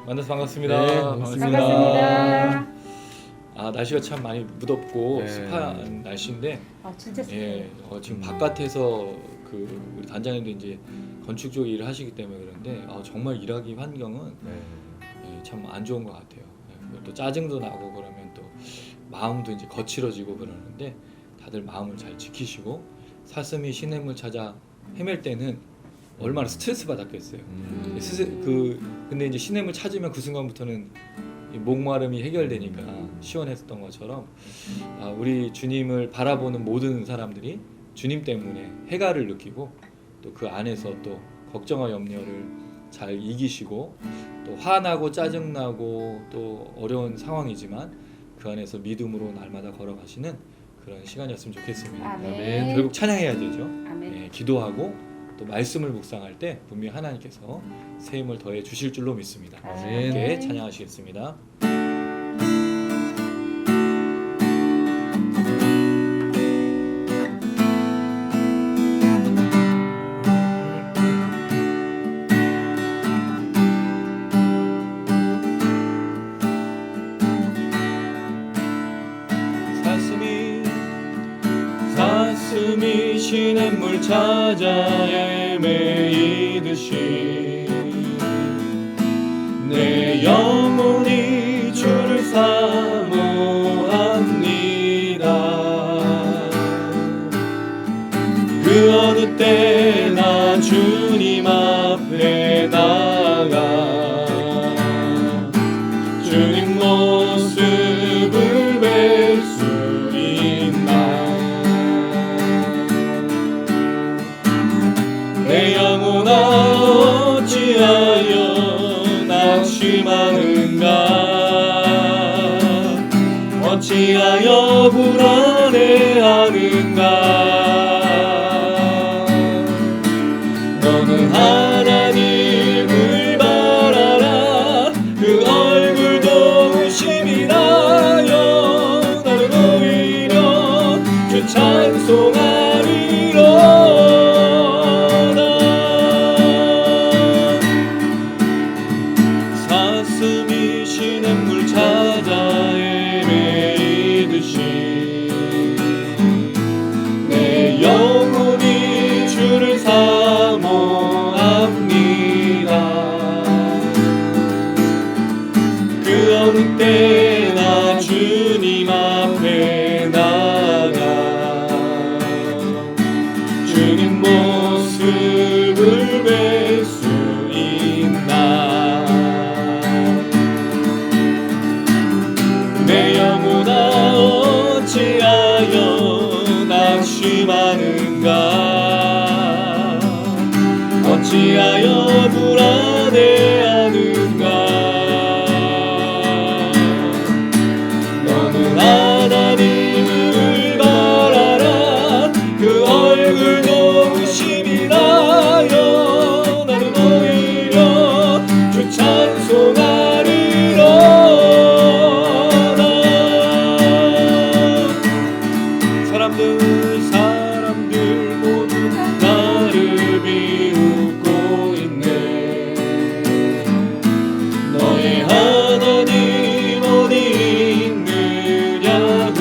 만나서 반갑습니다. 네, 반갑습니다. 날씨가 참 많이 무덥고 네. 습한 날씨인데, 진짜 습해요. 지금 바깥에서 우리 단장님도 이제 건축 쪽 일을 하시기 때문에 그런데 정말 일하기 환경은 참 안 좋은 것 같아요. 또 짜증도 나고 그러면 또 마음도 이제 거칠어지고 그러는데, 다들 마음을 잘 지키시고 사슴이 시냇물 찾아 헤맬 때는 얼마나 스트레스 받았겠어요. 근데 이제 시냇물 찾으면 그 순간부터는 이 목마름이 해결되니까 시원했었던 것처럼, 우리 주님을 바라보는 모든 사람들이 주님 때문에 해가를 느끼고, 또 그 안에서 또 걱정과 염려를 잘 이기시고, 또 화나고 짜증나고 또 어려운 상황이지만 그 안에서 믿음으로 날마다 걸어가시는 그런 시간이었으면 좋겠습니다. 아멘. 결국 찬양해야 되죠. 아멘. 기도하고 또 말씀을 묵상할 때 분명히 하나님께서 새 힘을 더해 주실 줄로 믿습니다. 아멘. 함께 찬양하시겠습니다. 사슴이 시냇물 찾아 헤매이듯이 내 영혼이 주를 사모합니다. 그 어느 때나 주님 앞에 나가 주님 모습을 뵐 수 있나. 내 영혼아 어찌하여 낙심하는가. 어찌하여 불안해하는가. 너는 하나님을 바라라. 그 얼굴도 의심이라여. 나는 오히려 주 찬송하리로다. 사슴이 시냇물 찾아 헤매이듯이 내 영혼이 주를 사모합니다. 그 어느 때나 주님 앞에 나가 주님 모습을 뵐 수 있나. 내 영혼아 어찌하여 낙심하는가. 어찌하여 불안해하는가. 너는 하나님을 바라라. 그 얼굴도 의심이라여. 나는 오히려 주 찬송하리로다. 사람들 모두 나를 비웃고 있네. 너의 하나님 어디 있느냐고.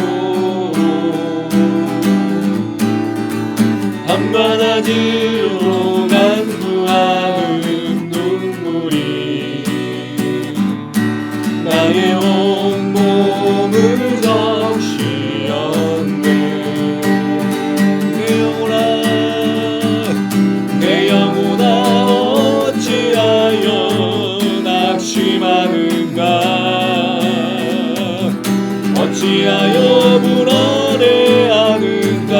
밤바다지로 간구하는 눈물이 나의 온몸을 적시었네. 내 영혼아 어찌하여 낙심하는가. 어찌하여 불안해하는가.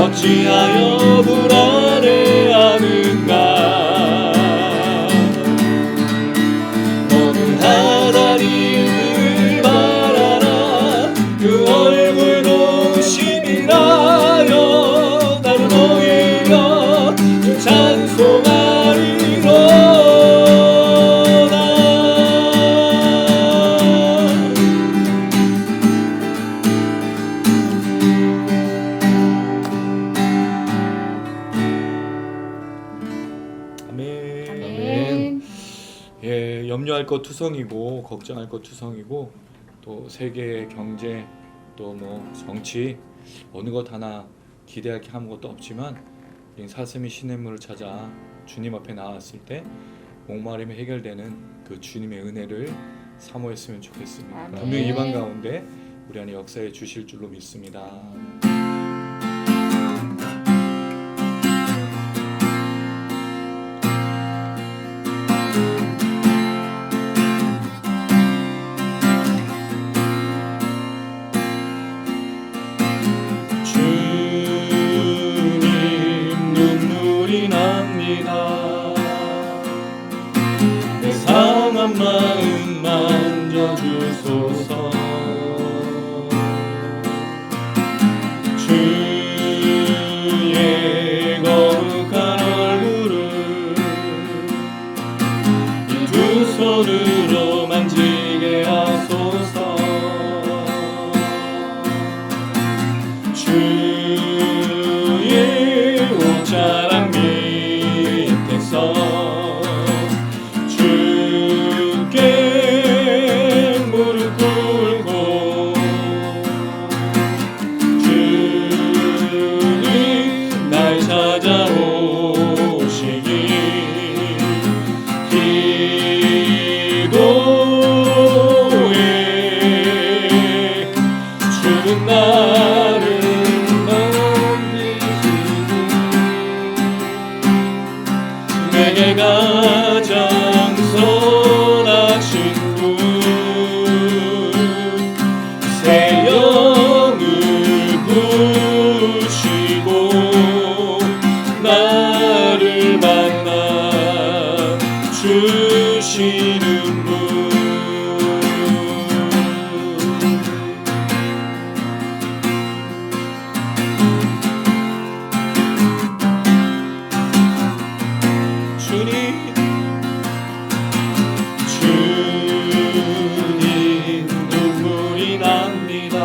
어찌하여 불안해하는가. 너는 하나님을 바라라. 그 얼굴도 시민하여 나는 오히려 찬송하리로다. 아멘. 아멘. 예, 염려할 것 투성이고 걱정할 것 투성이고 또 세계의 경제 또 뭐 정치 어느 것 하나 기대할 게 아무것도 없지만 이 사슴이 시냇물을 찾아 주님 앞에 나왔을 때 목마름이 해결되는 그 주님의 은혜를 사모했으면 좋겠습니다. 아멘. 분명히 이방 가운데 우리 안에 역사해 주실 줄로 믿습니다. 주님 눈물이 납니다. 내 상한 마음 만져주소서. 주의 거룩한 얼굴을 이 두 손으로 만지게 하소서. 주의 옷자락 밑에서 주께 무릎 꿇고 주님 날 찾아오시기 기도해. 주는 나를 내게 가장 선하신 분, 새 영을 부시고 나를 만나 주시는 분. 주님 눈물이 납니다.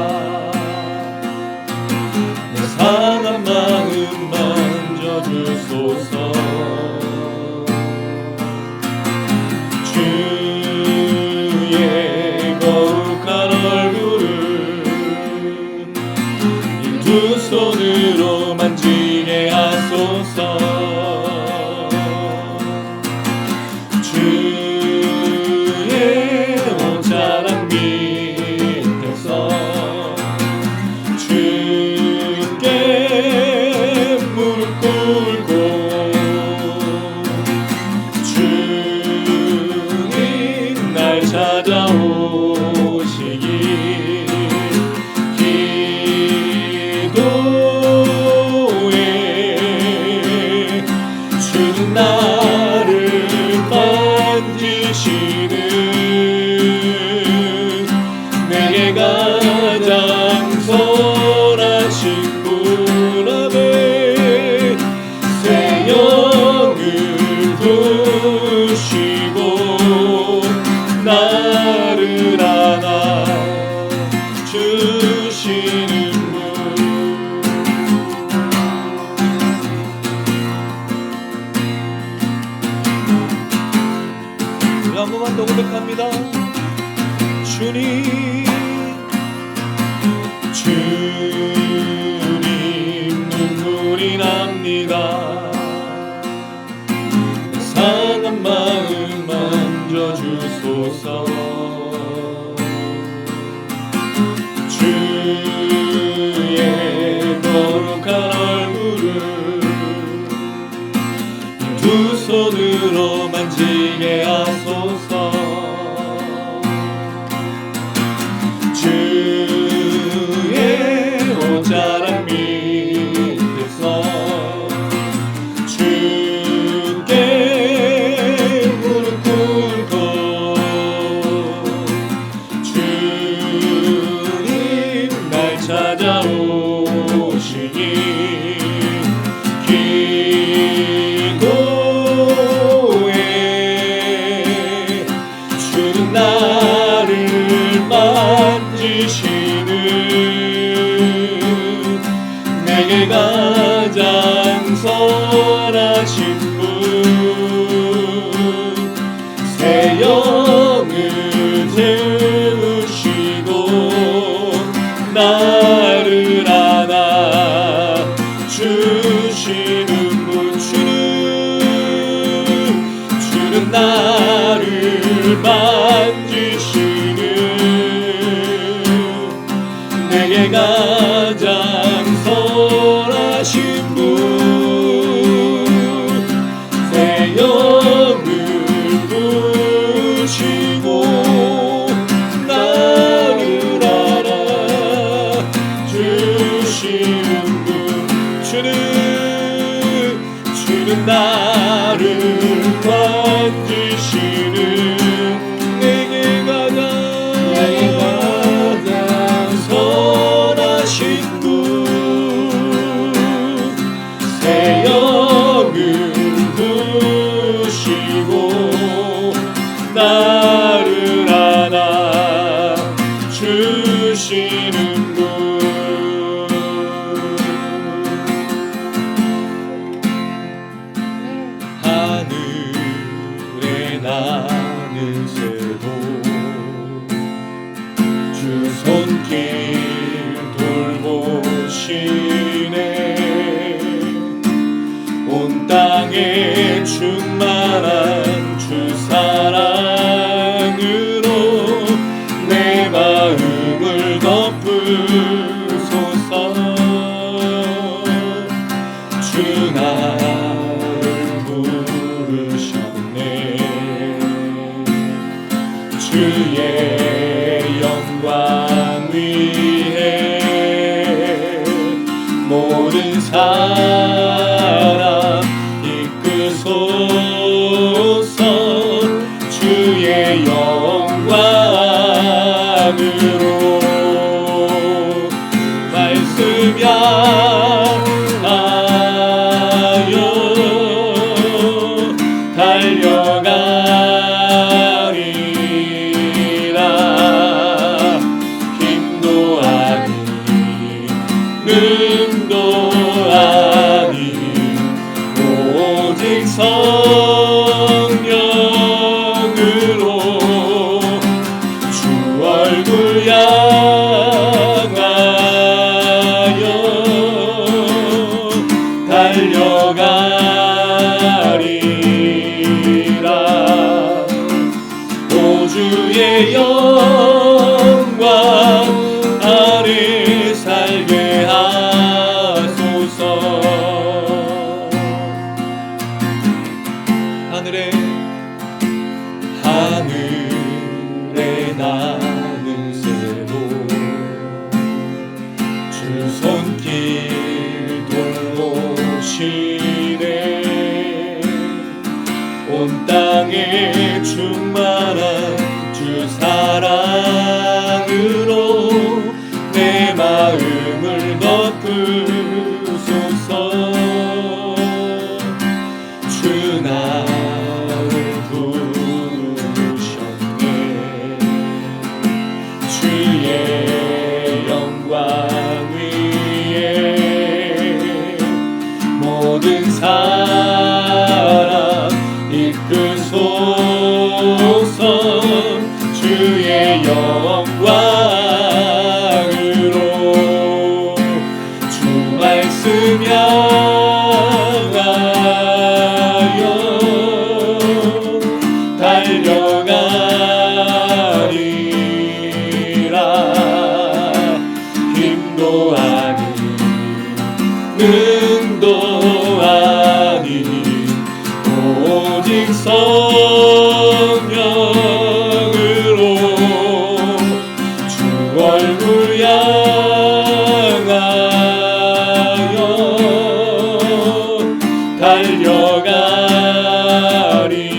내 상한 마음 만져주소서. 주의 거룩한 얼굴을 이 두 손으로 만지게 하소서. 주의 옷자락 밑에서 주께 무릎 꿇고 주님 날 찾아오시기 기도해. 주는 나를 만지시는 내게 가장 선하신 분 앞에 새 영을 부시고 나를 안아 주시는 분. 우리 한 번만 더 고백합니다. 주님 눈물이 납니다. 상한 마음 만져주소서. 주의 거룩한 얼굴을 두 손으로 만지게 하소서. 주의 옷자락 밑에서 가장 선하신 분 새 영을 태우시고 나를 안아 주시는 분 주는 나를 만지시는 내게 가장 선하신 분 새 영을 부으시고 나를 알아 주시는 분 주는 나를 만지시는 내게 가장 선하신 분 새 영을 부으시고 나를 안아 주시는 분 하늘에 나는 새도 주 손길 돌보시네 온 땅에 충만한 주 사랑으로 내 마음을 덮으소서 주 나를 부르셨네 주의 영광 위에 모든 사람 이끄소서 주의 영광으로 말씀하여 달려가리라 힘도 아니 능도 아니 오직 성령으로 주 얼굴 향하여 달려가리라 오 주의 영광 아래 살게 하소서 하늘에 나는 새도 주 손길 돌보시네 온 땅에 충만한 주 사랑으로 내 마음을 덮으소서 주 나를 부르셨네 주의 영광 위에 모든 사람 이끄소서 주의 영광으로 주 말씀 향하여 달려가리라 힘도 아니 능도 아니 오직 성령으로 주 얼굴 향하여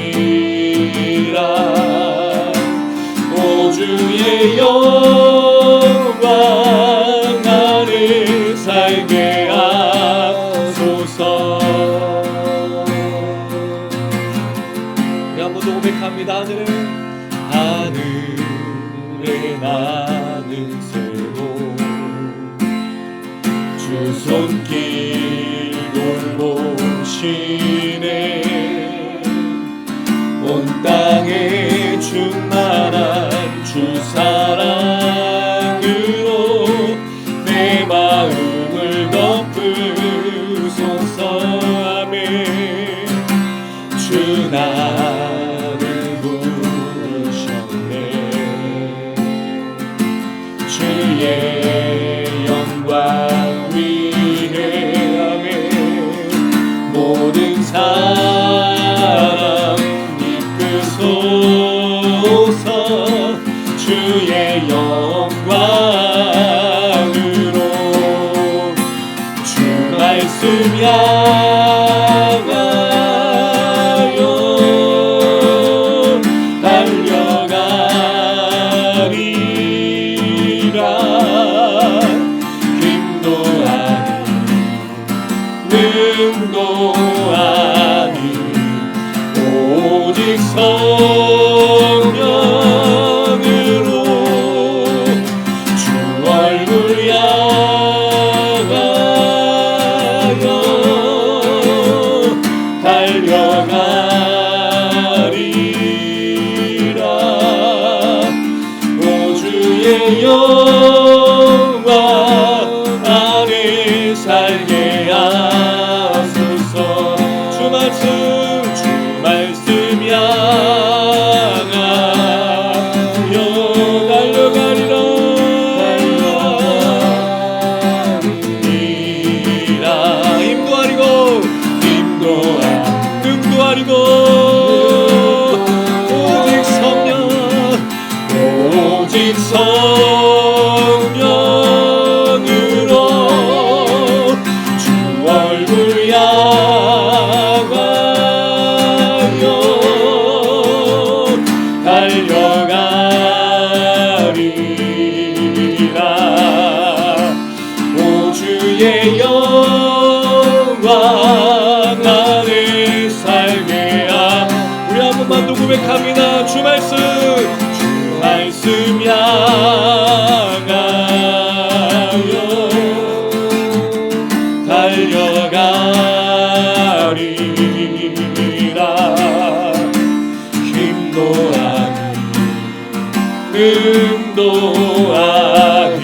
달려가리라 오 주의 영광 나를 살게 하소서 우리 한 번 더 사랑에 충만한 주 사랑으로 내 마음을 덮으소서. 아멘. 주 나를 부르셨네. 주의 영광 위에 아멘. 모든 사람 이끄소서. 주의 영광으로 주 말씀 향하여 달려가리라. 힘도 아니 능도 아니 오직 성령으로 주 얼굴 향하여 달려가리라. 오 주의 영광 안에 살게 하소서. 주 말씀 향하여 달려가리라. 힘도 아니고 능도 아니고 오직 성령으로 주 얼굴 향하여 달려가리라. 오 주의 영광 안에 살게 우리 한 번만 더 고백합니다. 주 말씀 향하여 달려가리라. 힘도 아니 능도 아니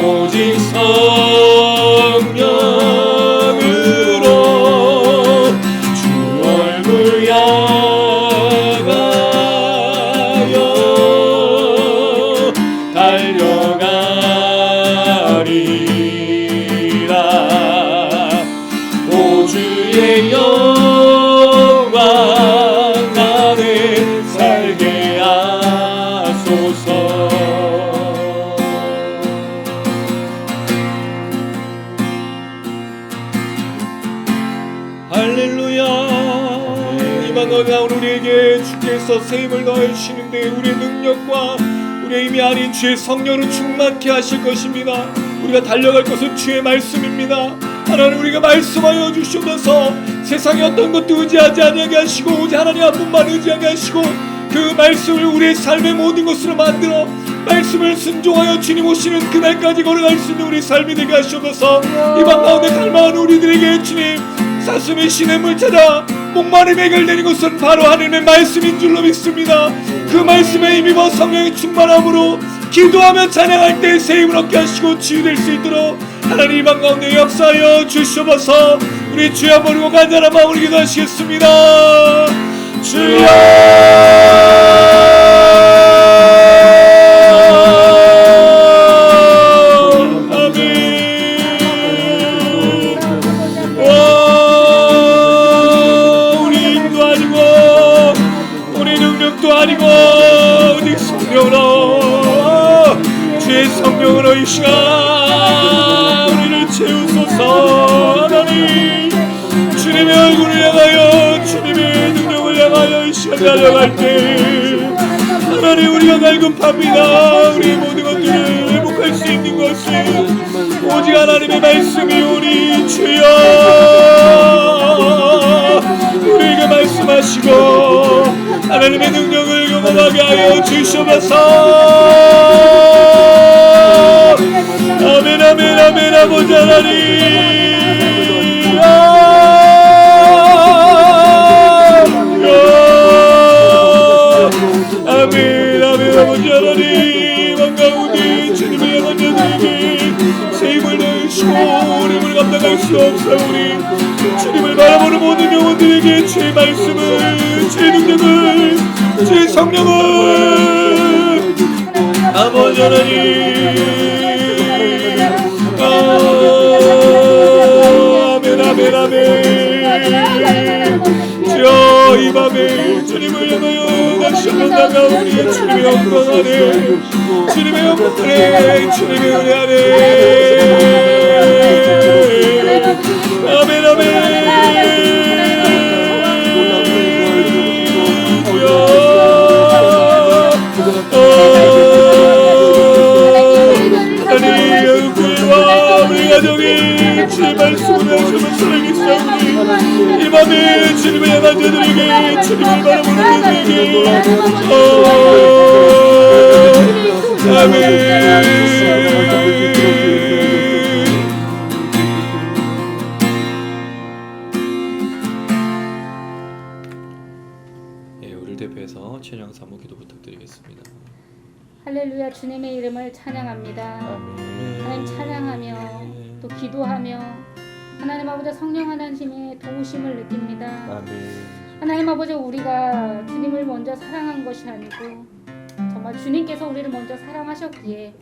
오직 성령으로 주 얼굴 향하여 달려가리라. 오 주의 영광 안에 살게 하소서. 할렐루야. 이만 너희 나온 우리에게 주께서 새 힘을 더해 주시는데 우리의 능력과 우리의 힘이 아닌 주의 성령으로 충만케 하실 것입니다. 우리가 달려갈 것은 주의 말씀입니다. 하나님, 우리가 말씀하여 주시옵소서. 세상에 어떤 것도 의지하지 아니하게 하시고 오직 하나님 한 분만 의지하게 하시고 그 말씀을 우리의 삶의 모든 것으로 만들어 말씀을 순종하여 주님 오시는 그날까지 걸어갈 수 있는 우리 삶이 되게 하시옵소서. 이방 가운데 갈망하는 우리들에게 주님 사슴의 시냇물 찾아 목마름이 해결되는 것은 바로 하나님의 말씀인 줄로 믿습니다. 그 말씀에 힘입어 성령의 충만함으로 기도하며 찬양할 때 새 힘을 얻게 하시고 치유될 수 있도록 하나님 이방 가운데 역사하여 주시옵소서. 우리 주여 모르고 간절한 마음으로 기도하시겠습니다. 주여 성령으로 이 시간 우리를 채우소서. 하나님, 주님의 얼굴을 향하여 주님의 능력을 향하여 이 시간 달려갈 때 하나님 우리가 갈급합니다. 우리의 모든 것들을 회복할 수 있는 것은 오직 하나님의 말씀이오니 주여 우리에게 말씀하시고 하나님의 능력을 경험하게 하여 주시옵소서. 아멘 아멘 아멘. 아버지 하나님 주옵사오니 주님을 바라보는 모든 영혼들에게 주의 말씀을, 주의 능력을, 주의 성령을 아버지 하나님, 아멘 아멘 아멘. 주여 이 밤에 주님을 향하여 다시 한번 나가오니 주님의 영광 안에, 주님의 영광 안에, 주님의 은혜 안에. 아멘 아멘. 주여 하나님, 우리와 우리 가족이 주의 말씀을 하시면 살아계시오니 이 밤에 주님의 향한 자들에게, 주님을 바라보는 자들에게 아멘. 예, 우리를 대표해서 찬양 사모 기도 부탁드리겠습니다. 할렐루야. 주님의 이름을 찬양합니다. 하나님 찬양하며 또 기도하며 하나님 아버지 성령 하나님의 도우심을 느낍니다. 하나님 아버지, 우리가 주님을 먼저 사랑한 것이 아니고 정말 주님께서 우리를 먼저 사랑하셨기에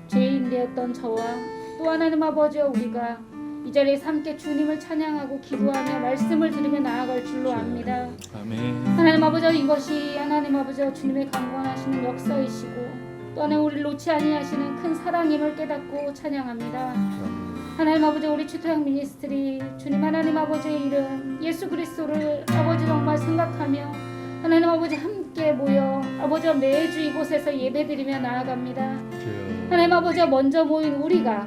죄인 되었던 저와 또 하나님 아버지, 우리가 이 자리에서 함께 주님을 찬양하고 기도하며 말씀을 들으며 나아갈 줄로 압니다. 아멘. 하나님 아버지, 이것이 하나님 아버지 주님의 강권하시는 역사이시고 또 하나님 우리를 놓지 아니하시는 큰 사랑임을 깨닫고 찬양합니다. 하나님 아버지, 우리 추토양 미니스트리 주님 하나님 아버지의 이름 예수 그리스도를 아버지 정말 생각하며 하나님 아버지 함께 모여 아버지 매주 이곳에서 예배드리며 나아갑니다. 하나님 아버지, 먼저 모인 우리가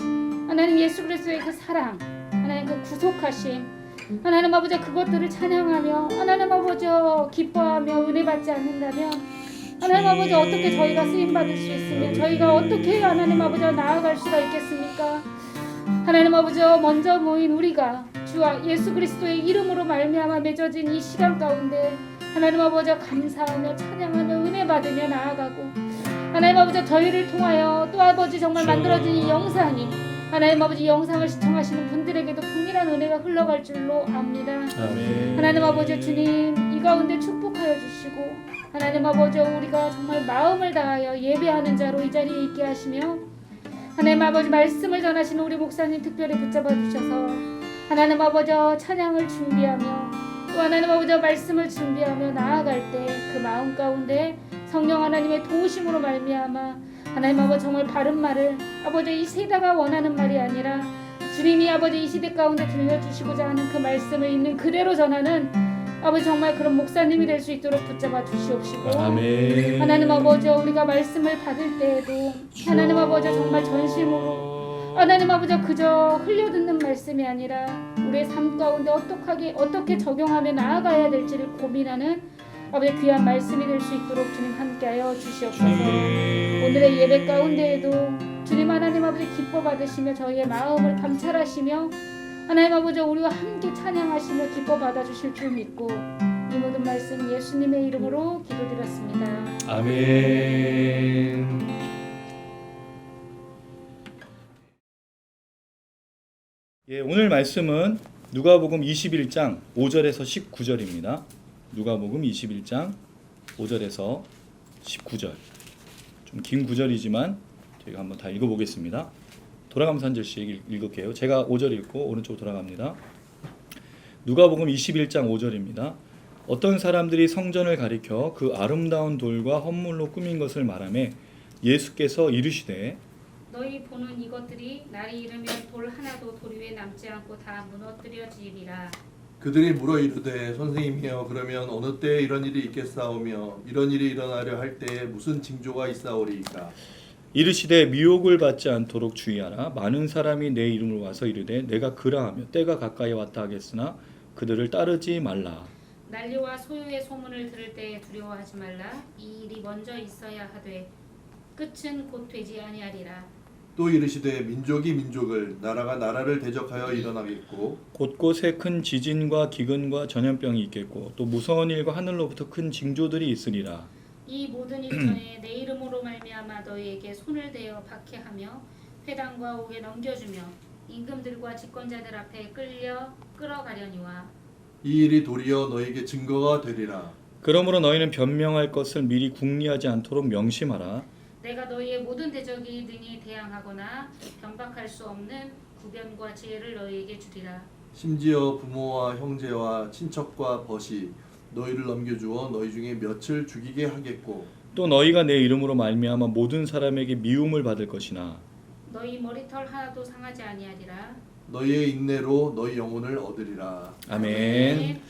하나님 예수 그리스도의 그 사랑, 하나님 그 구속하심, 하나님 아버지 그것들을 찬양하며 하나님 아버지 기뻐하며 은혜 받지 않는다면 하나님 아버지 어떻게 저희가 쓰임 받을 수 있으며 저희가 어떻게 하나님 아버지 나아갈 수가 있겠습니까? 하나님 아버지, 먼저 모인 우리가 주와 예수 그리스도의 이름으로 말미암아 맺어진 이 시간 가운데 하나님 아버지 감사하며 찬양하며 은혜 받으며 나아가고 하나님 아버지 저희를 통하여 또 아버지 정말 만들어진 이 영상이 하나님 아버지 영상을 시청하시는 분들에게도 동일한 은혜가 흘러갈 줄로 압니다. 아멘. 하나님 아버지 주님, 이 가운데 축복하여 주시고 하나님 아버지 우리가 정말 마음을 다하여 예배하는 자로 이 자리에 있게 하시며 하나님 아버지 말씀을 전하시는 우리 목사님 특별히 붙잡아 주셔서 하나님 아버지 찬양을 준비하며 또 하나님 아버지 말씀을 준비하며 나아갈 때 그 마음 가운데 성령 하나님의 도우심으로 말미암아 하나님 아버지 정말 바른 말을 아버지 이 세대가 원하는 말이 아니라 주님이 아버지 이 시대 가운데 들려주시고자 하는 그 말씀을 있는 그대로 전하는 아버지 정말 그런 목사님이 될 수 있도록 붙잡아 주시옵시고 아멘. 하나님 아버지 우리가 말씀을 받을 때에도 하나님 아버지 정말 전심으로 하나님 아버지 그저 흘려듣는 말씀이 아니라 우리의 삶 가운데 어떻게 적용하며 나아가야 될지를 고민하는 아버지 귀한 말씀이 될 수 있도록 주님 함께하여 주시옵소서. 오늘의 예배 가운데에도 주님 하나님 아버지 기뻐 받으시며 저희의 마음을 감찰하시며 하나님 아버지 우리와 함께 찬양하시며 기뻐 받아주실 줄 믿고 이 모든 말씀 예수님의 이름으로 기도드렸습니다. 아멘. 예, 오늘 말씀은 누가복음 21장 5절에서 19절입니다. 누가복음 21장 5절에서 19절. 좀 긴 구절이지만 저희가 한번 다 읽어보겠습니다. 돌아가면서 한 절씩 읽을게요. 제가 5절 읽고 오른쪽으로 돌아갑니다. 누가복음 21장 5절입니다. 어떤 사람들이 성전을 가리켜 그 아름다운 돌과 헌물로 꾸민 것을 말하며 예수께서 이르시되 너희 보는 이것들이 날이 이르면 돌 하나도 돌 위에 남지 않고 다 무너뜨려지리라. 그들이 물어 이르되 선생님이여 그러면 어느 때에 이런 일이 있겠사오며 이런 일이 일어나려 할 때에 무슨 징조가 있사오리이까. 이르시되 미혹을 받지 않도록 주의하라. 많은 사람이 내 이름으로 와서 이르되 내가 그라하며 때가 가까이 왔다 하겠으나 그들을 따르지 말라. 난리와 소유의 소문을 들을 때에 두려워하지 말라. 이 일이 먼저 있어야 하되 끝은 곧 되지 아니하리라. 또 이르시되 민족이 민족을 나라가 나라를 대적하여 일어나겠고 곳곳에 큰 지진과 기근과 전염병이 있겠고 또 무서운 일과 하늘로부터 큰 징조들이 있으리라. 이 모든 일 전에 내 이름으로 말미암아 너희에게 손을 대어 박해하며 회당과 옥에 넘겨주며 임금들과 집권자들 앞에 끌어가려니와 이 일이 도리어 너에게 증거가 되리라. 그러므로 너희는 변명할 것을 미리 궁리하지 않도록 명심하라. 내가 너희의 모든 대적이 능히 대항하거나 경박할 수 없는 구변과 지혜를 너희에게 주리라. 심지어 부모와 형제와 친척과 벗이 너희를 넘겨주어 너희 중에 몇을 죽이게 하겠고 또 너희가 내 이름으로 말미암아 모든 사람에게 미움을 받을 것이나 너희 머리털 하나도 상하지 아니하리라. 너희의 인내로 너희 영혼을 얻으리라. 아멘.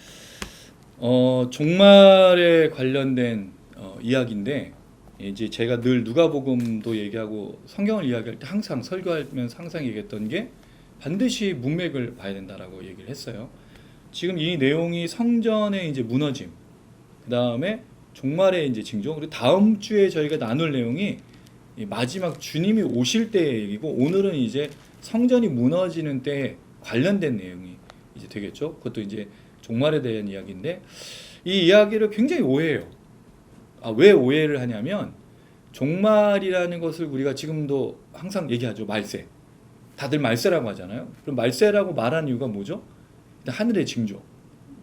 종말에 관련된 이야기인데 이제 제가 늘 누가복음도 얘기하고 성경을 이야기할 때 항상 설교하면서 항상 얘기했던 게 반드시 문맥을 봐야 된다라고 얘기를 했어요. 지금 이 내용이 성전의 이제 무너짐, 그 다음에 종말의 이제 징조, 그리고 다음 주에 저희가 나눌 내용이 이 마지막 주님이 오실 때의 얘기고 오늘은 이제 성전이 무너지는 때에 관련된 내용이 이제 되겠죠. 그것도 이제 종말에 대한 이야기인데 이 이야기를 굉장히 오해해요. 왜 오해를 하냐면 종말이라는 것을 우리가 지금도 항상 얘기하죠. 말세. 다들 말세라고 하잖아요. 그럼 말세라고 말하는 이유가 뭐죠? 하늘의 징조,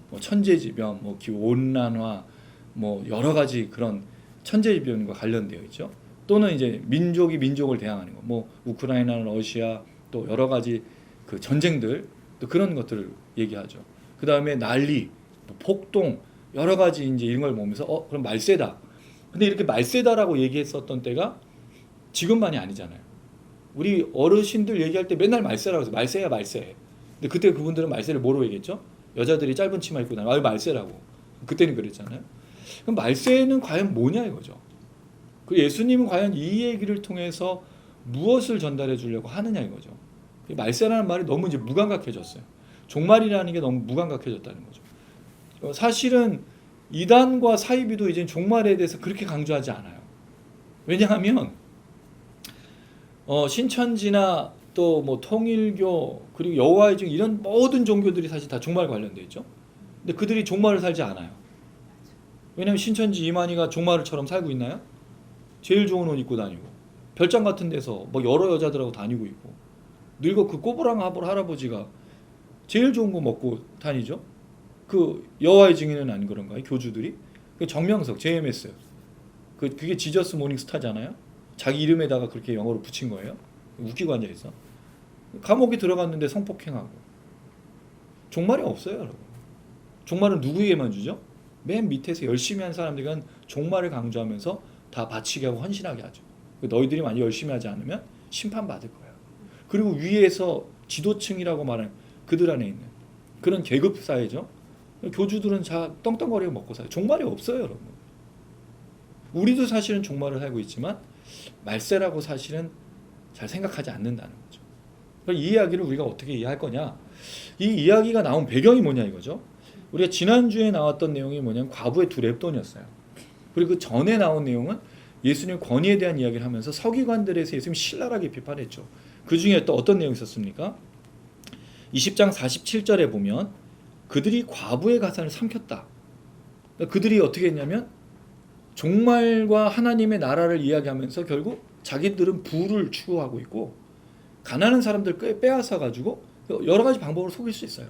뭐 천재지변, 뭐 기후 온난화, 뭐 여러 가지 그런 천재지변과 관련되어 있죠. 또는 이제 민족이 민족을 대항하는 거, 뭐 우크라이나, 러시아, 또 여러 가지 그 전쟁들, 또 그런 것들을 얘기하죠. 그 다음에 난리, 뭐 폭동, 여러 가지 이제 이런 걸 보면서 그럼 말세다. 근데 이렇게 말세다라고 얘기했었던 때가 지금만이 아니잖아요. 우리 어르신들 얘기할 때 맨날 말세라고 해서 말세야 말세. 근데 그때 그분들은 말세를 뭐로 얘기했죠? 여자들이 짧은 치마 입고 다니고 말세라고. 그때는 그랬잖아요. 그럼 말세는 과연 뭐냐 이거죠. 그 예수님은 과연 이 얘기를 통해서 무엇을 전달해 주려고 하느냐 이거죠. 말세라는 말이 너무 이제 무감각해졌어요. 종말이라는 게 너무 무감각해졌다는 거죠. 사실은 이단과 사이비도 이제 종말에 대해서 그렇게 강조하지 않아요. 왜냐하면 신천지나 또 뭐 통일교 그리고 여호와의 증인 이런 모든 종교들이 사실 다 종말 관련돼 있죠. 근데 그들이 종말을 살지 않아요. 왜냐하면 신천지 이만희가 종말처럼 살고 있나요? 제일 좋은 옷 입고 다니고 별장 같은 데서 뭐 여러 여자들하고 다니고 있고 늙어 그 꼬부랑 할아버지가 제일 좋은 거 먹고 다니죠. 그 여호와의 증인은 안 그런가요? 교주들이 그 정명석 JMS 그게 지저스 모닝 스타잖아요. 자기 이름에다가 그렇게 영어로 붙인 거예요. 웃기고 앉아 있어. 감옥에 들어갔는데 성폭행하고 종말이 없어요, 여러분. 종말은 누구에게만 주죠? 맨 밑에서 열심히 한 사람들은 종말을 강조하면서 다 바치게 하고 헌신하게 하죠. 너희들이 많이 열심히 하지 않으면 심판받을 거야. 그리고 위에서 지도층이라고 말하는 그들 안에 있는 그런 계급 사회죠. 교주들은 자 떵떵거리고 먹고 살아요. 종말이 없어요, 여러분. 우리도 사실은 종말을 살고 있지만 말세라고 사실은 잘 생각하지 않는다는 거죠. 그럼 이 이야기를 우리가 어떻게 이해할 거냐? 이 이야기가 나온 배경이 뭐냐 이거죠. 우리가 지난주에 나왔던 내용이 뭐냐면 과부의 두 랩돈이었어요. 그리고 그 전에 나온 내용은 예수님의 권위에 대한 이야기를 하면서 서기관들에서 예수님 신랄하게 비판했죠. 그 중에 또 어떤 내용이 있었습니까? 20장 47절에 보면 그들이 과부의 가산을 삼켰다. 그들이 어떻게 했냐면 종말과 하나님의 나라를 이야기하면서 결국 자기들은 부를 추구하고 있고 가난한 사람들 빼앗아 가지고 여러 가지 방법으로 속일 수 있어요.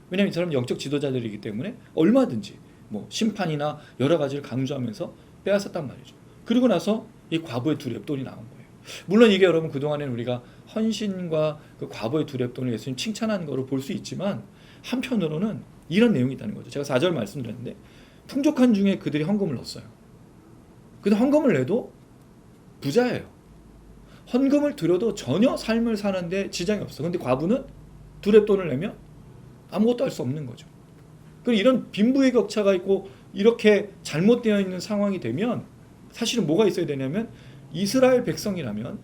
왜냐하면 이 사람은 영적 지도자들이기 때문에 얼마든지 뭐 심판이나 여러 가지를 강조하면서 빼앗았단 말이죠. 그리고 나서 이 과부의 두 랩돈이 나온 거예요. 물론 이게 여러분 그동안에는 우리가 헌신과 그 과부의 두 랩돈을 예수님 칭찬하는 거로 볼 수 있지만 한편으로는 이런 내용이 있다는 거죠. 제가 4절 말씀드렸는데 풍족한 중에 그들이 헌금을 넣었어요. 근데 헌금을 내도 부자예요. 헌금을 들여도 전혀 삶을 사는데 지장이 없어. 근데 과부는 두 랩돈을 내면 아무것도 할 수 없는 거죠. 그럼 이런 빈부의 격차가 있고 이렇게 잘못되어 있는 상황이 되면 사실은 뭐가 있어야 되냐면 이스라엘 백성이라면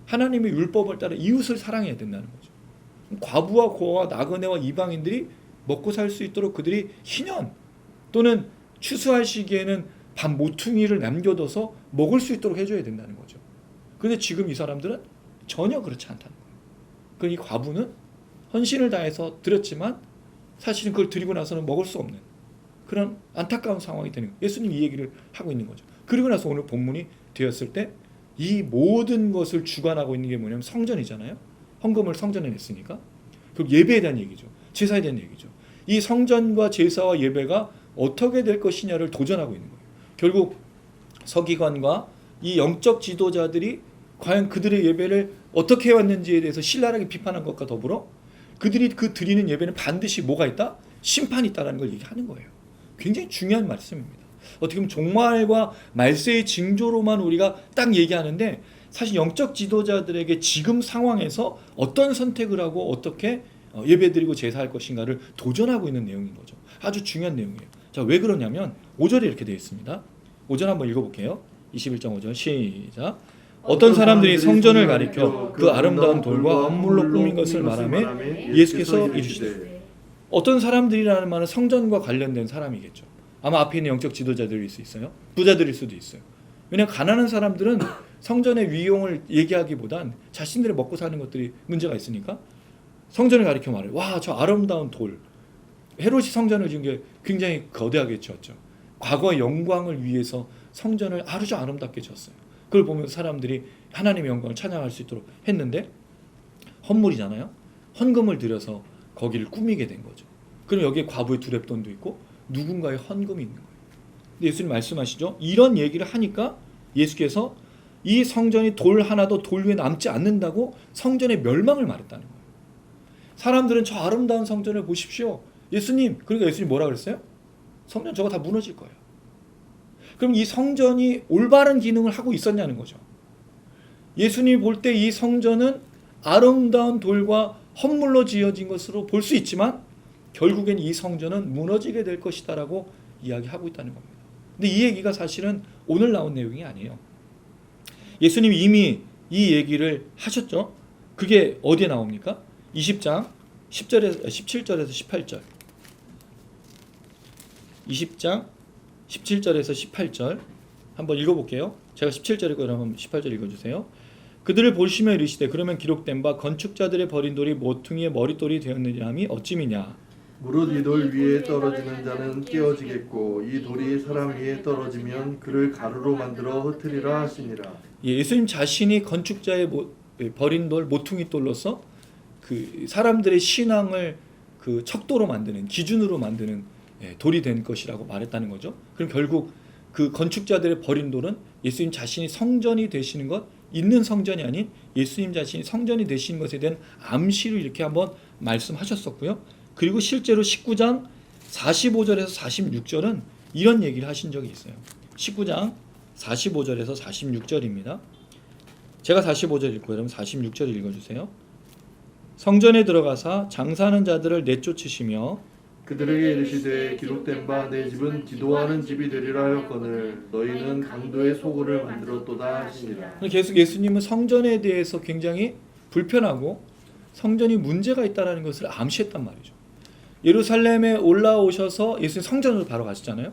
하나님의 율법을 따라 이웃을 사랑해야 된다는 거죠. 과부와 고아와 나그네와 이방인들이 먹고 살 수 있도록 그들이 희년 또는 추수할 시기에는 밥 모퉁이를 남겨둬서 먹을 수 있도록 해줘야 된다는 거죠. 그런데 지금 이 사람들은 전혀 그렇지 않다는 거예요. 그러니 이 과부는 헌신을 다해서 드렸지만 사실은 그걸 드리고 나서는 먹을 수 없는 그런 안타까운 상황이 되는 거예요. 예수님 이 얘기를 하고 있는 거죠. 그리고 나서 오늘 본문이 되었을 때 이 모든 것을 주관하고 있는 게 뭐냐면 성전이잖아요. 헌금을 성전에 냈으니까. 그 예배에 대한 얘기죠. 제사에 대한 얘기죠. 이 성전과 제사와 예배가 어떻게 될 것이냐를 도전하고 있는 거예요. 결국 서기관과 이 영적 지도자들이 과연 그들의 예배를 어떻게 해왔는지에 대해서 신랄하게 비판한 것과 더불어 그들이 그 드리는 예배는 반드시 뭐가 있다? 심판이 있다는 걸 얘기하는 거예요. 굉장히 중요한 말씀입니다. 어떻게 보면 종말과 말세의 징조로만 우리가 딱 얘기하는데 사실 영적 지도자들에게 지금 상황에서 어떤 선택을 하고 어떻게 예배드리고 제사할 것인가를 도전하고 있는 내용인 거죠. 아주 중요한 내용이에요. 자, 왜 그러냐면 5절에 이렇게 되어 있습니다. 5절 한번 읽어볼게요. 21.5절 시작. 어떤 사람들이 성전을 가리켜 그 아름다운 돌과 헌물로 꾸민 것을 말하며 예수께서 이르시되, 어떤 사람들이라는 말은 성전과 관련된 사람이겠죠. 아마 앞에 있는 영적 지도자들일 수 있어요. 부자들일 수도 있어요. 왜냐하면 가난한 사람들은 성전의 위용을 얘기하기보단 자신들이 먹고 사는 것들이 문제가 있으니까 성전을 가리켜 말해요. 와, 저 아름다운 돌. 헤롯이 성전을 지은 게 굉장히 거대하게 지었죠. 과거의 영광을 위해서 성전을 아주 아름답게 지었어요. 그걸 보면서 사람들이 하나님의 영광을 찬양할 수 있도록 했는데 헌물이잖아요. 헌금을 들여서 거기를 꾸미게 된 거죠. 그럼 여기에 과부의 두렙돈도 있고 누군가의 헌금이 있는 거예요. 근데 예수님 말씀하시죠. 이런 얘기를 하니까 예수께서 이 성전이 돌 하나도 돌 위에 남지 않는다고 성전의 멸망을 말했다는 거예요. 사람들은 저 아름다운 성전을 보십시오. 예수님, 그러니까 예수님 뭐라 그랬어요? 성전 저거 다 무너질 거예요. 그럼 이 성전이 올바른 기능을 하고 있었냐는 거죠. 예수님이 볼 때 이 성전은 아름다운 돌과 헌물로 지어진 것으로 볼 수 있지만 결국엔 이 성전은 무너지게 될 것이다라고 이야기하고 있다는 겁니다. 근데 이 얘기가 사실은 오늘 나온 내용이 아니에요. 예수님이 이미 이 얘기를 하셨죠. 그게 어디에 나옵니까? 20장 17절에서 18절. 20장 17절에서 18절 한번 읽어볼게요. 제가 17절이고 그러면 18절 읽어주세요. 그들을 보시며 이르시되, 그러면 기록된 바 건축자들의 버린 돌이 모퉁이의 머릿돌이 되었느냐 함이 어찌미냐. 무릇 이 돌 위에 떨어지는 자는 깨어지겠고 이 돌이 사람 위에 떨어지면 그를 가루로 만들어 흩으리라 하시니라. 예수님 자신이 건축자의 버린 돌, 모퉁이 돌로서 그 사람들의 신앙을 그 척도로 만드는, 기준으로 만드는 돌이 된 것이라고 말했다는 거죠. 그럼 결국 그 건축자들의 버린 돌은 예수님 자신이 성전이 되시는 것, 있는 성전이 아닌 예수님 자신이 성전이 되시는 것에 대한 암시를 이렇게 한번 말씀하셨었고요. 그리고 실제로 19장 45절에서 46절은 이런 얘기를 하신 적이 있어요. 19장 45절에서 46절입니다. 제가 45절 읽고 그러면 46절 읽어주세요. 성전에 들어가사 장사하는 자들을 내쫓으시며 그들에게 이르시되, 기록된 바 내 집은 기도하는 집이 되리라 하였거늘 너희는 강도의 소굴을 만들었도다 하시니라. 계속 예수님은 성전에 대해서 굉장히 불편하고 성전이 문제가 있다는 것을 암시했단 말이죠. 예루살렘에 올라오셔서 예수님 성전으로 바로 가시잖아요.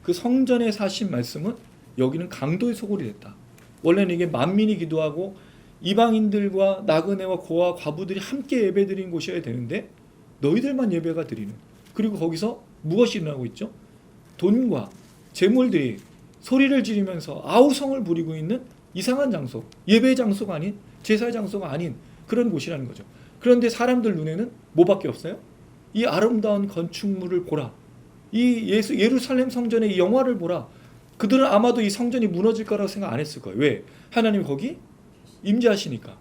그 성전에 사신 말씀은 여기는 강도의 소굴이 됐다. 원래는 이게 만민이 기도하고 이방인들과 나그네와 고아 과부들이 함께 예배드리는 곳이어야 되는데 너희들만 예배가 드리는, 그리고 거기서 무엇이 일어나고 있죠? 돈과 재물들이 소리를 지르면서 아우성을 부리고 있는 이상한 장소, 예배 장소가 아닌, 제사의 장소가 아닌 그런 곳이라는 거죠. 그런데 사람들 눈에는 뭐밖에 없어요? 이 아름다운 건축물을 보라, 이 예루살렘 성전의 이 영화를 보라. 그들은 아마도 이 성전이 무너질 거라고 생각 안 했을 거예요. 왜? 하나님이 거기 임재하시니까.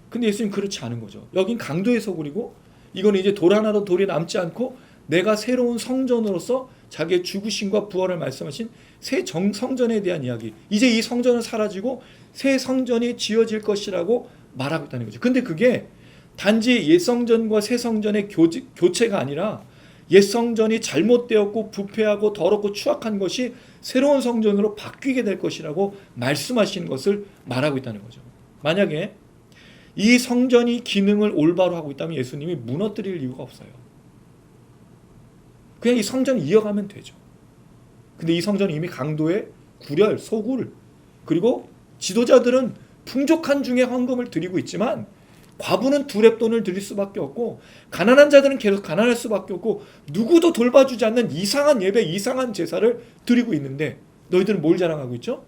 근데 예수님 그렇지 않은 거죠. 여긴 강도의 소굴이고 이건 이제 돌 하나도 돌이 남지 않고 내가 새로운 성전으로서 자기의 죽으심과 부활을 말씀하신 새 성전에 대한 이야기. 이제 이 성전은 사라지고 새 성전이 지어질 것이라고 말하고 있다는 거죠. 근데 그게 단지 옛 성전과 새 성전의 교체가 아니라 옛 성전이 잘못되었고 부패하고 더럽고 추악한 것이 새로운 성전으로 바뀌게 될 것이라고 말씀하시는 것을 말하고 있다는 거죠. 만약에 이 성전이 기능을 올바로 하고 있다면 예수님이 무너뜨릴 이유가 없어요. 그냥 이 성전을 이어가면 되죠. 근데 이 성전은 이미 강도의 구렬, 소굴, 그리고 지도자들은 풍족한 중에 헌금을 드리고 있지만 과부는 두렙돈을 드릴 수밖에 없고 가난한 자들은 계속 가난할 수밖에 없고 누구도 돌봐주지 않는 이상한 예배, 이상한 제사를 드리고 있는데 너희들은 뭘 자랑하고 있죠?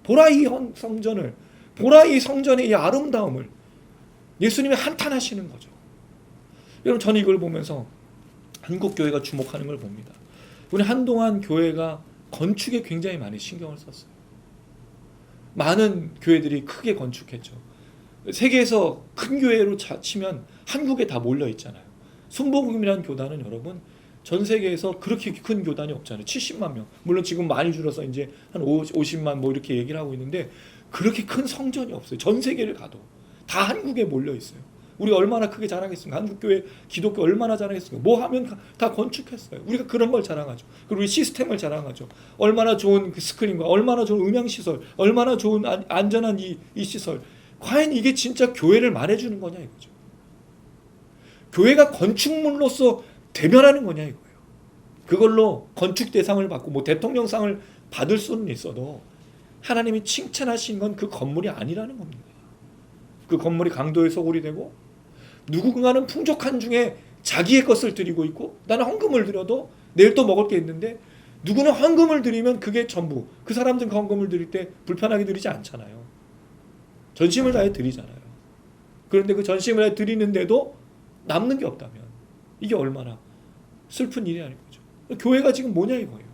보라 이 성전을, 보라 이 성전의 이 아름다움을. 예수님이 한탄하시는 거죠. 여러분 저는 이걸 보면서 한국 교회가 주목하는 걸 봅니다. 우리 한동안 교회가 건축에 굉장히 많이 신경을 썼어요. 많은 교회들이 크게 건축했죠. 세계에서 큰 교회로 치면 한국에 다 몰려 있잖아요. 순복음이라는 교단은 여러분 전 세계에서 그렇게 큰 교단이 없잖아요. 70만 명. 물론 지금 많이 줄어서 이제 한 50만 뭐 이렇게 얘기를 하고 있는데 그렇게 큰 성전이 없어요. 전 세계를 가도 다 한국에 몰려 있어요. 우리 얼마나 크게 자랑했습니까? 한국교회 기독교 얼마나 자랑했습니까? 뭐 하면 다 건축했어요. 우리가 그런 걸 자랑하죠. 그리고 우리 시스템을 자랑하죠. 얼마나 좋은 그 스크린과 얼마나 좋은 음향시설, 얼마나 좋은 안전한 이 시설. 과연 이게 진짜 교회를 말해주는 거냐 이거죠. 교회가 건축물로서 대변하는 거냐 이거예요. 그걸로 건축 대상을 받고 뭐 대통령상을 받을 수는 있어도 하나님이 칭찬하신 건 그 건물이 아니라는 겁니다. 그 건물이 강도의 소굴이 되고 누군가는 풍족한 중에 자기의 것을 드리고 있고 나는 헌금을 드려도 내일 또 먹을 게 있는데 누구는 헌금을 드리면 그게 전부. 그 사람들은 그 헌금을 드릴 때 불편하게 드리지 않잖아요. 전심을 다해 드리잖아요. 그런데 그 전심을 다해 드리는데도 남는 게 없다면 이게 얼마나 슬픈 일이 아닌 거죠. 교회가 지금 뭐냐 이거예요.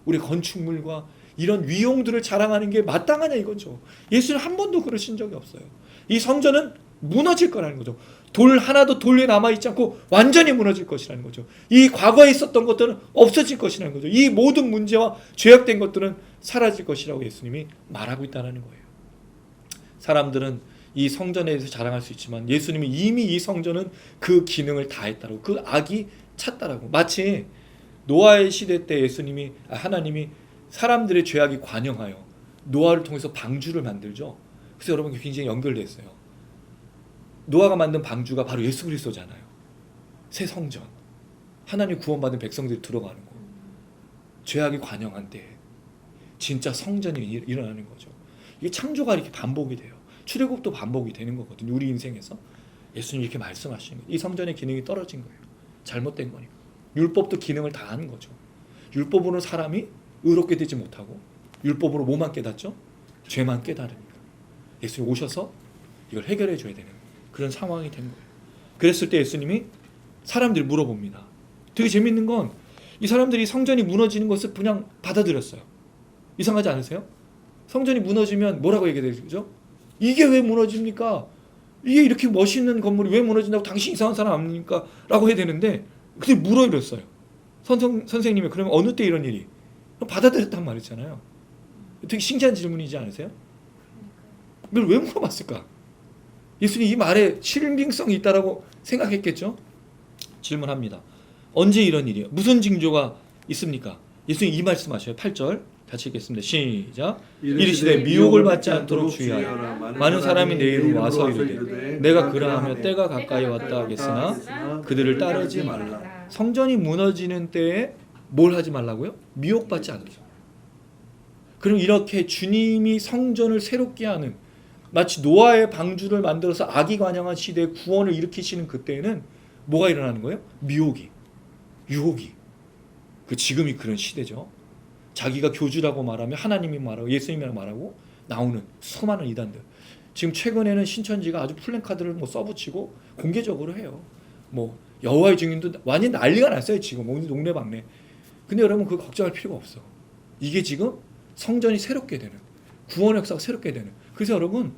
우리 건축물과 이런 위용들을 자랑하는 게 마땅하냐 이거죠. 예수는 한 번도 그러신 적이 없어요. 이 성전은 무너질 거라는 거죠. 돌 하나도 돌 위에 남아있지 않고 완전히 무너질 것이라는 거죠. 이 과거에 있었던 것들은 없어질 것이라는 거죠. 이 모든 문제와 죄악된 것들은 사라질 것이라고 예수님이 말하고 있다는 거예요. 사람들은 이 성전에 대해서 자랑할 수 있지만 예수님이 이미 이 성전은 그 기능을 다했다고, 그 악이 찼다라고. 마치 노아의 시대 때 하나님이 사람들의 죄악이 관영하여 노아를 통해서 방주를 만들죠. 그래서 여러분 굉장히 연결됐어요. 노아가 만든 방주가 바로 예수 그리스도잖아요. 새 성전, 하나님 구원받은 백성들이 들어가는 거. 죄악이 관영한 때 진짜 성전이 일어나는 거죠. 이게 창조가 이렇게 반복이 돼요. 출애굽도 반복이 되는 거거든요. 우리 인생에서 예수님이 이렇게 말씀하시는 거예요. 이 성전의 기능이 떨어진 거예요. 잘못된 거니까. 율법도 기능을 다 하는 거죠. 율법으로 사람이 의롭게 되지 못하고 율법으로 뭐만 깨닫죠? 죄만 깨달으니까. 예수님이 오셔서 이걸 해결해 줘야 되는 그런 상황이 된 거예요. 그랬을 때 예수님이 사람들이 물어봅니다. 되게 재밌는 건 이 사람들이 성전이 무너지는 것을 그냥 받아들였어요. 이상하지 않으세요? 성전이 무너지면 뭐라고 얘기되죠? 이게 왜 무너집니까? 이게 이렇게 멋있는 건물이 왜 무너진다고 당신 이상한 사람 아닙니까? 라고 해야 되는데 근데 물어버렸어요. 선생님이 그러면 어느 때 이런 일이? 받아들였단 말이잖아요. 되게 신기한 질문이지 않으세요? 이걸 왜 물어봤을까? 예수님이 이 말에 신빙성이 있다라고 생각했겠죠? 질문합니다. 언제 이런 일이에요? 무슨 징조가 있습니까? 예수님이 이 말씀하셔요. 8절 같이 읽겠습니다. 시작. 이르시되 미혹을 받지 않도록 주의하라. 많은 사람이 내 이름으로 와서 이르되 내가 그러하며 때가 가까이 왔다 하겠으나 그들을 따르지 말라. 성전이 무너지는 때에 뭘 하지 말라고요? 미혹받지 않으죠. 그럼 이렇게 주님이 성전을 새롭게 하는 마치 노아의 방주를 만들어서 악이 관영한 시대에 구원을 일으키시는 그때에는 뭐가 일어나는 거예요? 미혹이, 유혹이. 그 지금이 그런 시대죠. 자기가 교주라고 말하며 하나님이 말하고 예수님이라고 말하고 나오는 수많은 이단들. 지금 최근에는 신천지가 아주 플랜카드를 뭐 써붙이고 공개적으로 해요. 뭐 여호와의 증인도 완전 난리가 났어요. 지금 오늘 동네방네. 근데 여러분 그거 걱정할 필요가 없어. 이게 지금 성전이 새롭게 되는, 구원 역사가 새롭게 되는. 그래서 여러분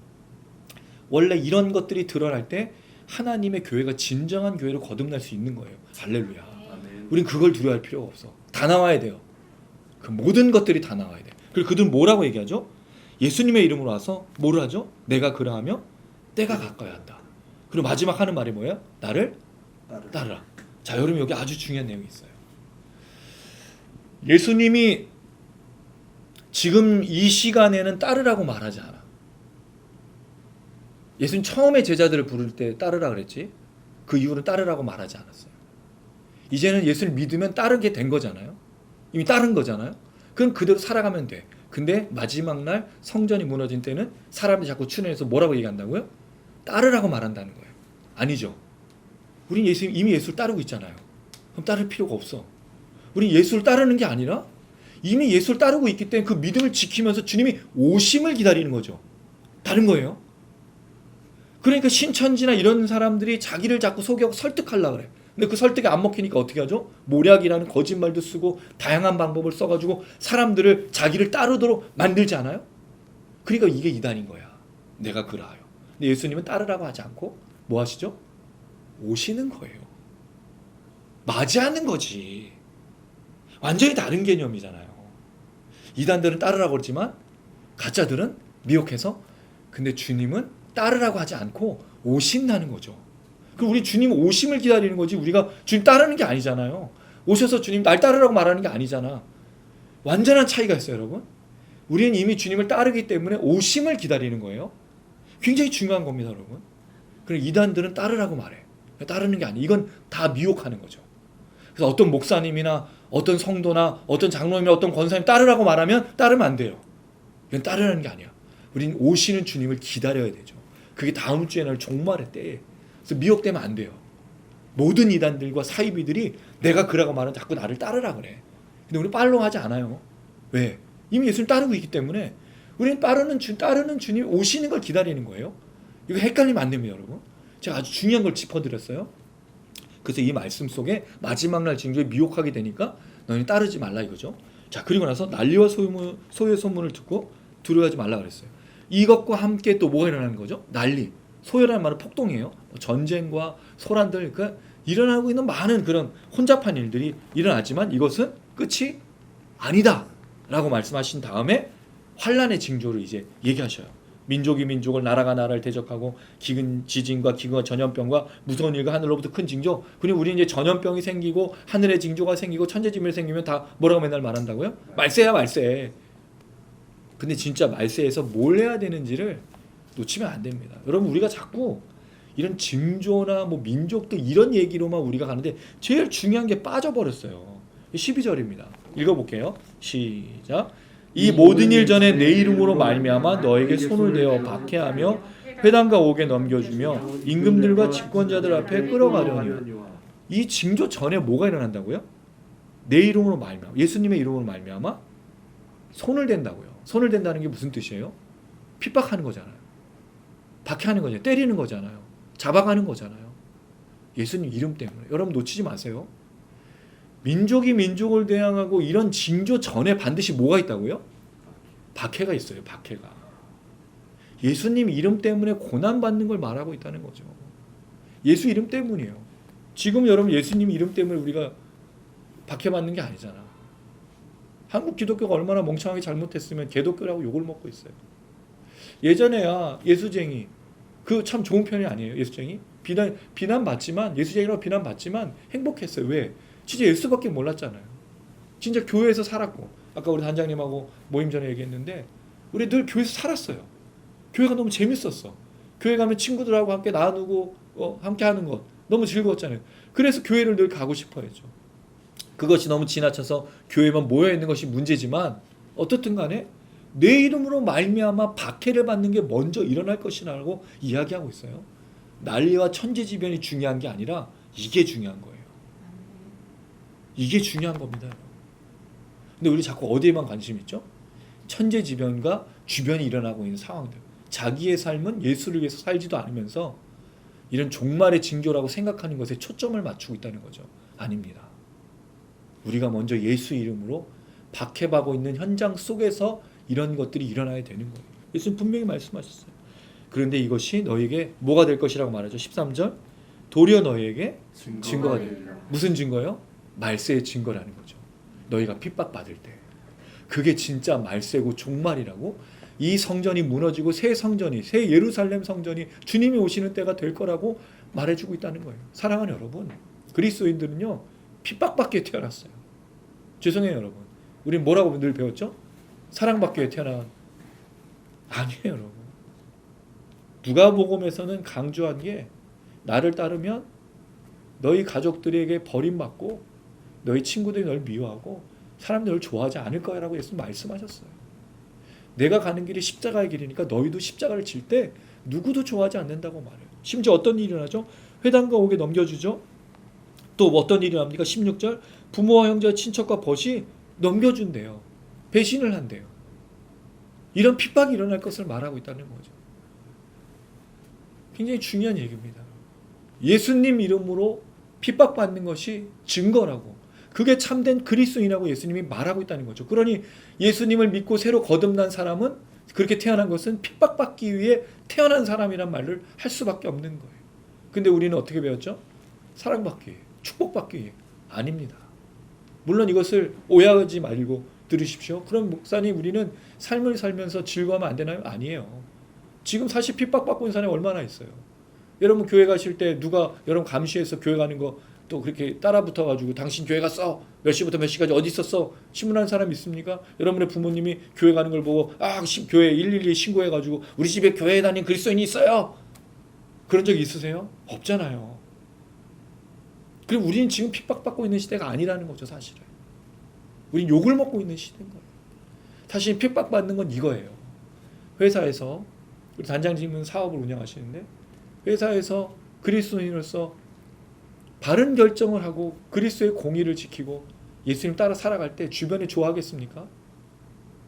원래 이런 것들이 드러날 때 하나님의 교회가 진정한 교회로 거듭날 수 있는 거예요. 할렐루야. 우린 그걸 두려워할 필요가 없어. 다 나와야 돼요. 그 모든 것들이 다 나와야 돼. 그리고 그들은 뭐라고 얘기하죠? 예수님의 이름으로 와서 뭐를 하죠? 내가 그러하며 때가 가까이 왔다. 그리고 마지막 하는 말이 뭐예요? 나를 따르라. 자, 여러분 여기 아주 중요한 내용이 있어요. 예수님이 지금 이 시간에는 따르라고 말하지 않아. 예수님 처음에 제자들을 부를 때 따르라 그랬지. 그 이후로 따르라고 말하지 않았어요. 이제는 예수를 믿으면 따르게 된 거잖아요. 이미 따른 거잖아요. 그럼 그대로 살아가면 돼. 근데 마지막 날 성전이 무너진 때는 사람들이 자꾸 출연해서 뭐라고 얘기한다고요? 따르라고 말한다는 거예요. 아니죠. 우린 이미 예수를 따르고 있잖아요. 그럼 따를 필요가 없어. 우린 예수를 따르는 게 아니라 이미 예수를 따르고 있기 때문에 그 믿음을 지키면서 주님이 오심을 기다리는 거죠. 다른 거예요. 그러니까 신천지나 이런 사람들이 자기를 자꾸 속여 설득하려고 그래. 근데 그 설득이 안 먹히니까 어떻게 하죠? 모략이라는 거짓말도 쓰고 다양한 방법을 써가지고 사람들을 자기를 따르도록 만들지 않아요? 그러니까 이게 이단인 거야. 내가 그라요. 근데 예수님은 따르라고 하지 않고 뭐 하시죠? 오시는 거예요. 맞이하는 거지. 완전히 다른 개념이잖아요. 이단들은 따르라고 그러지만 가짜들은 미혹해서 근데 주님은 따르라고 하지 않고 오신다는 거죠. 그럼 우리 주님 오심을 기다리는 거지 우리가 주님 따르는 게 아니잖아요. 오셔서 주님 날 따르라고 말하는 게 아니잖아. 완전한 차이가 있어요, 여러분. 우리는 이미 주님을 따르기 때문에 오심을 기다리는 거예요. 굉장히 중요한 겁니다, 여러분. 그럼 이단들은 따르라고 말해. 따르는 게 아니에요. 이건 다 미혹하는 거죠. 그래서 어떤 목사님이나 어떤 성도나 어떤 장로님이나 어떤 권사님 따르라고 말하면 따르면 안 돼요. 이건 따르라는 게 아니야. 우리는 오시는 주님을 기다려야 되죠. 그게 다음 주에 날 종말의 때에. 그래서 미혹되면 안 돼요. 모든 이단들과 사이비들이 내가 그라고 말하면 자꾸 나를 따르라 그래. 근데 우리 팔로우하지 않아요. 왜? 이미 예수님 따르고 있기 때문에 우리는 따르는 주님 오시는 걸 기다리는 거예요. 이거 헷갈리면 안 됩니다, 여러분. 제가 아주 중요한 걸 짚어드렸어요. 그래서 이 말씀 속에 마지막 날 징조에 미혹하게 되니까 너희는 따르지 말라 이거죠. 자, 그리고 나서 난리와 소유의 소문을 듣고 두려워하지 말라 그랬어요. 이것과 함께 또 뭐가 일어나는 거죠? 난리. 소요라는 말은 폭동이에요. 전쟁과 소란들, 그러니까 일어나고 있는 많은 그런 혼잡한 일들이 일어나지만 이것은 끝이 아니다 라고 말씀하신 다음에 환란의 징조를 이제 얘기하셔요. 민족이 민족을, 나라가 나라를 대적하고 지진과 기근과 전염병과 무서운 일과 하늘로부터 큰 징조. 그리고 우리 이제 전염병이 생기고 하늘의 징조가 생기고 천재지변이 생기면 다 뭐라고 맨날 말한다고요? 말세야 말세. 근데 진짜 말세에서 뭘 해야 되는지를 놓치면 안 됩니다. 여러분 우리가 자꾸 이런 징조나 뭐 민족들 이런 얘기로만 우리가 가는데 제일 중요한 게 빠져버렸어요. 12절입니다. 읽어볼게요. 시작. 이 모든 일 전에 내 이름으로 말미암아 너에게 손을 대어 박해하며 회당과 옥에 넘겨주며 임금들과 집권자들 앞에 끌어가려니. 이 징조 전에 뭐가 일어난다고요? 내 이름으로 말미암아, 예수님의 이름으로 말미암아 손을 댄다고요. 손을 댄다는 게 무슨 뜻이에요? 핍박하는 거잖아요. 박해하는 거잖아요. 때리는 거잖아요. 잡아가는 거잖아요. 예수님 이름 때문에. 여러분 놓치지 마세요. 민족이 민족을 대항하고 이런 징조 전에 반드시 뭐가 있다고요? 박해가 있어요. 박해가. 예수님 이름 때문에 고난받는 걸 말하고 있다는 거죠. 예수 이름 때문이에요. 지금 여러분 예수님 이름 때문에 우리가 박해받는 게 아니잖아. 한국 기독교가 얼마나 멍청하게 잘못했으면 개독교라고 욕을 먹고 있어요. 예전에야 예수쟁이 그 참 좋은 편이 아니에요. 예수쟁이 비난 받지만 예수쟁이라고 비난 받지만 행복했어요. 왜? 진짜 예수밖에 몰랐잖아요. 진짜 교회에서 살았고 아까 우리 단장님하고 모임 전에 얘기했는데 우리 늘 교회에서 살았어요. 교회가 너무 재밌었어. 교회 가면 친구들하고 함께 나누고 함께 하는 것 너무 즐거웠잖아요. 그래서 교회를 늘 가고 싶어 했죠. 그것이 너무 지나쳐서 교회만 모여있는 것이 문제지만 어떻든 간에 내 이름으로 말미암아 박해를 받는 게 먼저 일어날 것이라고 이야기하고 있어요. 난리와 천재지변이 중요한 게 아니라 이게 중요한 거예요. 이게 중요한 겁니다. 근데 우리 자꾸 어디에만 관심 있죠? 천재지변과 주변에 일어나고 있는 상황들. 자기의 삶은 예수를 위해서 살지도 않으면서 이런 종말의 징조라고 생각하는 것에 초점을 맞추고 있다는 거죠. 아닙니다. 우리가 먼저 예수 이름으로 박해받고 있는 현장 속에서 이런 것들이 일어나야 되는 거예요. 예수님 분명히 말씀하셨어요. 그런데 이것이 너에게 뭐가 될 것이라고 말하죠. 13절. 도리어 너에게 증거가 되리라. 무슨 증거요? 말세의 증거라는 거죠. 너희가 핍박받을 때. 그게 진짜 말세고 종말이라고. 이 성전이 무너지고 새 성전이, 새 예루살렘 성전이 주님이 오시는 때가 될 거라고 말해주고 있다는 거예요. 사랑하는 여러분, 그리스도인들은요 핍박받기에 태어났어요. 죄송해요 여러분. 우린 뭐라고 늘 배웠죠? 사랑받기에 태어난. 아니에요 여러분. 누가복음에서는 강조한 게 나를 따르면 너희 가족들에게 버림받고 너희 친구들이 널 미워하고 사람들이 널 좋아하지 않을 거야 라고 예수님 말씀하셨어요. 내가 가는 길이 십자가의 길이니까 너희도 십자가를 질 때 누구도 좋아하지 않는다고 말해요. 심지어 어떤 일이 일어나죠? 회당과 옥에 넘겨주죠. 또 어떤 일이 일어납니까? 16절 부모와 형제와 친척과 벗이 넘겨준대요. 배신을 한대요. 이런 핍박이 일어날 것을 말하고 있다는 거죠. 굉장히 중요한 얘기입니다. 예수님 이름으로 핍박받는 것이 증거라고, 그게 참된 그리스도인이라고 예수님이 말하고 있다는 거죠. 그러니 예수님을 믿고 새로 거듭난 사람은, 그렇게 태어난 것은 핍박받기 위해 태어난 사람이란 말을 할 수밖에 없는 거예요. 근데 우리는 어떻게 배웠죠? 사랑받기 위해, 축복받기 위해. 아닙니다. 물론 이것을 오해하지 말고 들으십시오. 그럼 목사님, 우리는 삶을 살면서 즐거워하면 안 되나요? 아니에요. 지금 사실 핍박받고 있는 사람이 얼마나 있어요. 여러분 교회 가실 때 누가 여러분 감시해서 교회 가는 거 또 그렇게 따라 붙어가지고 당신 교회 갔어? 몇 시부터 몇 시까지 어디 있었어? 신문하는 사람 있습니까? 여러분의 부모님이 교회 가는 걸 보고 교회 112에 신고해가지고 우리 집에 교회에 다닌 그리스도인이 있어요? 그런 적 있으세요? 없잖아요. 그리고 우리는 지금 핍박받고 있는 시대가 아니라는 거죠, 사실은. 우린 욕을 먹고 있는 시대인 거예요. 사실 핍박받는 건 이거예요. 회사에서, 우리 단장님은 사업을 운영하시는데, 회사에서 그리스도인으로서 바른 결정을 하고 그리스도의 공의를 지키고 예수님 따라 살아갈 때 주변에 좋아하겠습니까?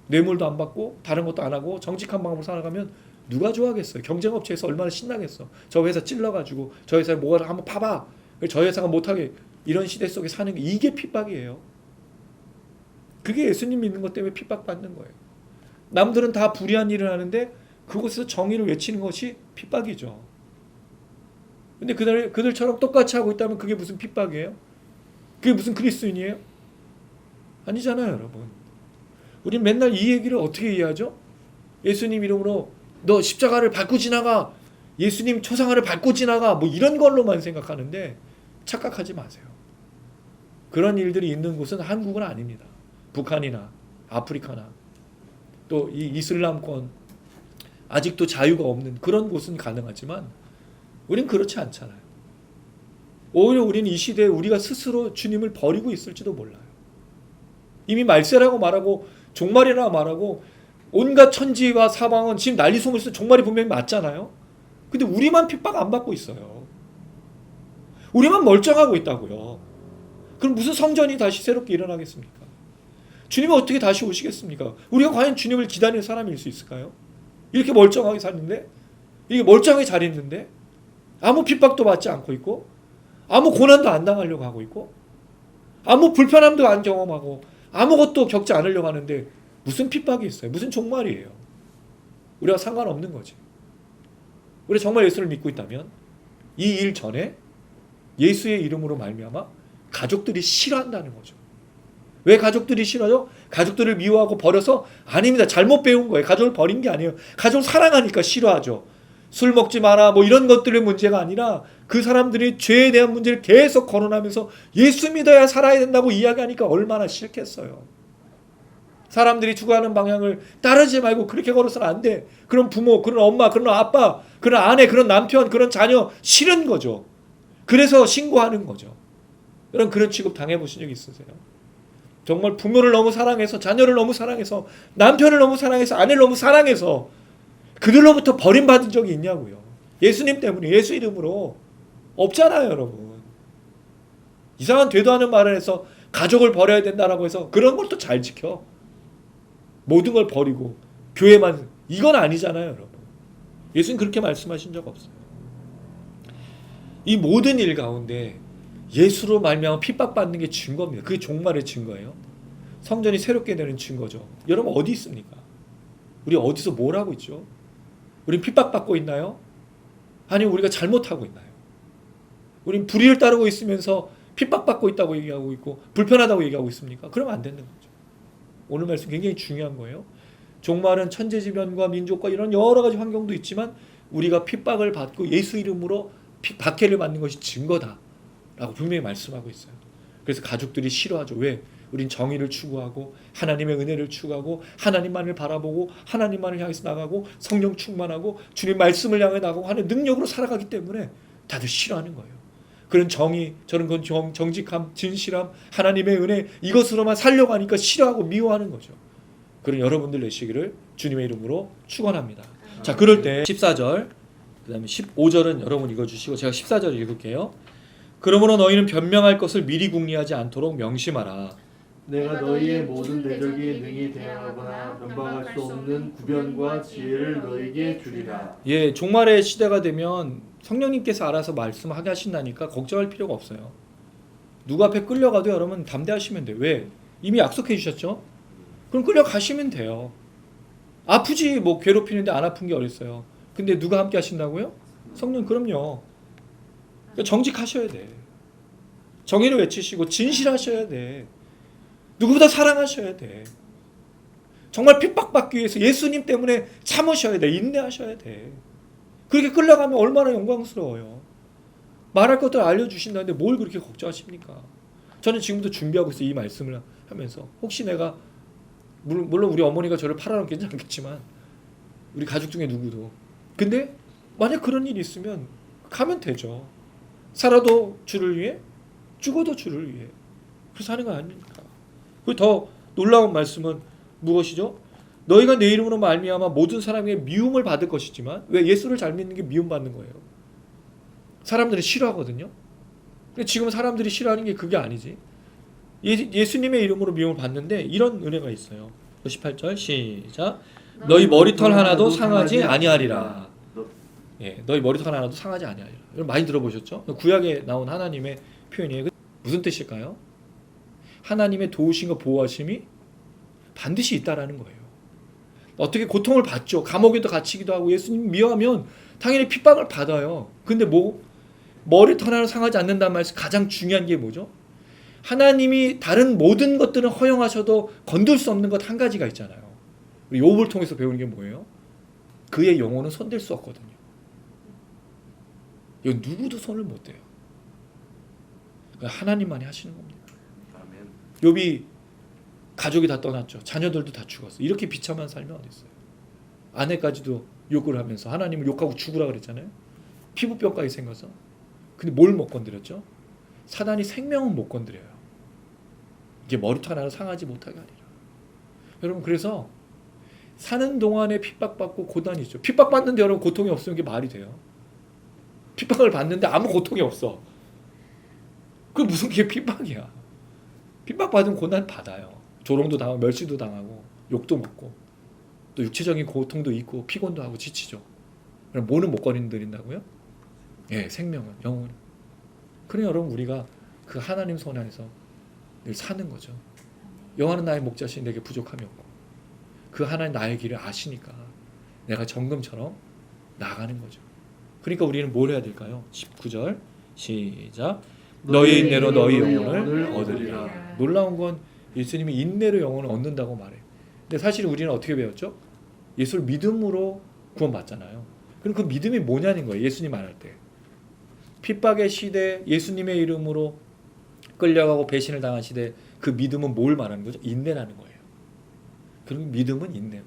뇌물도 안 받고 다른 것도 안 하고 정직한 방법으로 살아가면 누가 좋아하겠어요? 경쟁업체에서 얼마나 신나겠어. 저 회사 찔러가지고 저 회사에 뭐가 한번 파봐. 저 회사가 못하게, 이런 시대 속에 사는 게, 이게 핍박이에요. 그게 예수님 믿는 것 때문에 핍박받는 거예요. 남들은 다 불의한 일을 하는데 그곳에서 정의를 외치는 것이 핍박이죠. 근데 그들처럼 똑같이 하고 있다면 그게 무슨 핍박이에요? 그게 무슨 그리스도인이에요? 아니잖아요, 여러분. 우린 맨날 이 얘기를 어떻게 이해하죠? 예수님 이름으로 너 십자가를 밟고 지나가, 예수님 초상화를 밟고 지나가, 뭐 이런 걸로만 생각하는데 착각하지 마세요. 그런 일들이 있는 곳은 한국은 아닙니다. 북한이나 아프리카나 또 이 이슬람권, 아직도 자유가 없는 그런 곳은 가능하지만 우린 그렇지 않잖아요. 오히려 우리는 이 시대에 우리가 스스로 주님을 버리고 있을지도 몰라요. 이미 말세라고 말하고 종말이라고 말하고 온갖 천지와 사방은 지금 난리 소문에서 종말이 분명히 맞잖아요. 근데 우리만 핍박 안 받고 있어요. 우리만 멀쩡하고 있다고요. 그럼 무슨 성전이 다시 새롭게 일어나겠습니까? 주님이 어떻게 다시 오시겠습니까? 우리가 과연 주님을 기다리는 사람일 수 있을까요? 이렇게 멀쩡하게 살는데, 이게 멀쩡하게 잘 있는데, 아무 핍박도 받지 않고 있고, 아무 고난도 안 당하려고 하고 있고, 아무 불편함도 안 경험하고, 아무것도 겪지 않으려고 하는데 무슨 핍박이 있어요? 무슨 종말이에요? 우리가 상관없는 거지. 우리가 정말 예수를 믿고 있다면 이 일 전에 예수의 이름으로 말미암아 가족들이 싫어한다는 거죠. 왜 가족들이 싫어요? 가족들을 미워하고 버려서? 아닙니다. 잘못 배운 거예요. 가족을 버린 게 아니에요. 가족을 사랑하니까 싫어하죠. 술 먹지 마라 뭐 이런 것들의 문제가 아니라 그 사람들이 죄에 대한 문제를 계속 거론하면서 예수 믿어야 살아야 된다고 이야기하니까 얼마나 싫겠어요. 사람들이 추구하는 방향을 따르지 말고 그렇게 걸어서는 안 돼. 그런 부모, 그런 엄마, 그런 아빠, 그런 아내, 그런 남편, 그런 자녀 싫은 거죠. 그래서 신고하는 거죠. 여러분 그런 취급 당해보신 적 있으세요? 정말 부모를 너무 사랑해서, 자녀를 너무 사랑해서, 남편을 너무 사랑해서, 아내를 너무 사랑해서 그들로부터 버림받은 적이 있냐고요. 예수님 때문에, 예수 이름으로. 없잖아요, 여러분. 이상한 되도 않은 말을 해서 가족을 버려야 된다라고 해서 그런 걸 또 잘 지켜. 모든 걸 버리고 교회만, 이건 아니잖아요, 여러분. 예수님 그렇게 말씀하신 적 없어요. 이 모든 일 가운데 예수로 말미암아 핍박받는 게 증거입니다. 그게 종말의 증거예요. 성전이 새롭게 되는 증거죠. 여러분 어디 있습니까? 우리 어디서 뭘 하고 있죠? 우린 핍박받고 있나요? 아니면 우리가 잘못하고 있나요? 우린 불의를 따르고 있으면서 핍박받고 있다고 얘기하고 있고 불편하다고 얘기하고 있습니까? 그러면 안 되는 거죠. 오늘 말씀 굉장히 중요한 거예요. 종말은 천재지변과 민족과 이런 여러 가지 환경도 있지만 우리가 핍박을 받고 예수 이름으로 박해를 받는 것이 증거다라고 분명히 말씀하고 있어요. 그래서 가족들이 싫어하죠. 왜? 우린 정의를 추구하고 하나님의 은혜를 추구하고 하나님만을 바라보고 하나님만을 향해서 나가고 성령 충만하고 주님 말씀을 향해 나가고 하는 능력으로 살아가기 때문에 다들 싫어하는 거예요. 그런 정의, 저런 건 정직함, 진실함, 하나님의 은혜 이것으로만 살려고 하니까 싫어하고 미워하는 거죠. 그런 여러분들 되시기를 주님의 이름으로 축원합니다. 자, 그럴 때 14절 그 다음에 15절은 여러분 읽어주시고 제가 14절 읽을게요. 그러므로 너희는 변명할 것을 미리 궁리하지 않도록 명심하라. 내가 너희의 모든 대적이 능히 대항하거나 변방할 수 없는 구변과 지혜를 너희에게 주리라. 예, 종말의 시대가 되면 성령님께서 알아서 말씀하게 하신다니까 걱정할 필요가 없어요. 누구 앞에 끌려가도 여러분 담대하시면 돼요. 왜? 이미 약속해 주셨죠? 그럼 끌려가시면 돼요. 아프지 뭐 괴롭히는데 안 아픈 게 어딨어요. 근데 누가 함께 하신다고요? 성령. 그럼요. 그러니까 정직하셔야 돼. 정의를 외치시고 진실하셔야 돼. 누구보다 사랑하셔야 돼. 정말 핍박받기 위해서 예수님 때문에 참으셔야 돼. 인내하셔야 돼. 그렇게 끌려가면 얼마나 영광스러워요. 말할 것들 알려주신다는데 뭘 그렇게 걱정하십니까? 저는 지금도 준비하고 있어요. 이 말씀을 하면서 혹시 내가 물론 우리 어머니가 저를 팔아넘기는 않겠지만 우리 가족 중에 누구도 근데 만약 그런 일이 있으면 가면 되죠. 살아도 주를 위해 죽어도 주를 위해 그래서 하는 거 아닙니까? 그 더 놀라운 말씀은 무엇이죠? 너희가 내 이름으로 말미암아 모든 사람에게 미움을 받을 것이지만 왜 예수를 잘 믿는 게 미움받는 거예요? 사람들이 싫어하거든요. 근데 지금 사람들이 싫어하는 게 그게 아니지. 예수님의 이름으로 미움을 받는데 이런 은혜가 있어요. 18절 시작. 너희 머리털 하나도 상하지 아니하리라. 예, 너희 머리털 하나도 상하지 아니하리라. 이걸 많이 들어보셨죠? 구약에 나온 하나님의 표현이에요. 무슨 뜻일까요? 하나님의 도우심과 보호하심이 반드시 있다라는 거예요. 어떻게 고통을 받죠. 감옥에도 갇히기도 하고 예수님 미워하면 당연히 핍박을 받아요. 근데 뭐 머리털 하나 상하지 않는다는 말에서 가장 중요한 게 뭐죠? 하나님이 다른 모든 것들은 허용하셔도 건들 수 없는 것 한 가지가 있잖아요. 욥을 통해서 배우는 게 뭐예요? 그의 영혼은 손댈 수 없거든요. 이건 누구도 손을 못 대요. 하나님만이 하시는 겁니다. 욥이 가족이 다 떠났죠. 자녀들도 다 죽었어. 이렇게 비참한 삶이 어디 있어요? 아내까지도 욕을 하면서 하나님을 욕하고 죽으라 그랬잖아요. 피부병까지 생겨서. 근데 뭘 못 건드렸죠? 사단이 생명은 못 건드려요. 이게 머리털 하나 상하지 못하게 하리라. 여러분 그래서 사는 동안에 핍박받고 고난이죠. 핍박받는데 여러분 고통이 없으면 이게 말이 돼요? 핍박을 받는데 아무 고통이 없어. 그게 무슨 게 핍박이야. 핍박받으면 고난 받아요. 조롱도 당하고 멸시도 당하고 욕도 먹고 또 육체적인 고통도 있고 피곤도 하고 지치죠. 그럼 뭐는 못 건드린다고요? 예, 생명은 영혼. 그래 여러분 우리가 그 하나님 손 안에서 늘 사는 거죠. 여호와는 나의 목자시니 내게 부족함이 없고 그 하나님 나의 길을 아시니까 내가 정금처럼 나아가는 거죠. 그러니까 우리는 뭘 해야 될까요? 19절 시작. 너희 인내로 너희 영혼을 얻으리라. 놀라운 건 예수님이 인내로 영혼을 얻는다고 말해요. 근데 사실 우리는 어떻게 배웠죠? 예수를 믿음으로 구원받잖아요. 그럼 그 믿음이 뭐냐는 거예요. 예수님 말할 때. 핍박의 시대 예수님의 이름으로 끌려가고 배신을 당한 시대 그 믿음은 뭘 말하는 거죠? 인내라는 거예요. 그리고 믿음은 인내고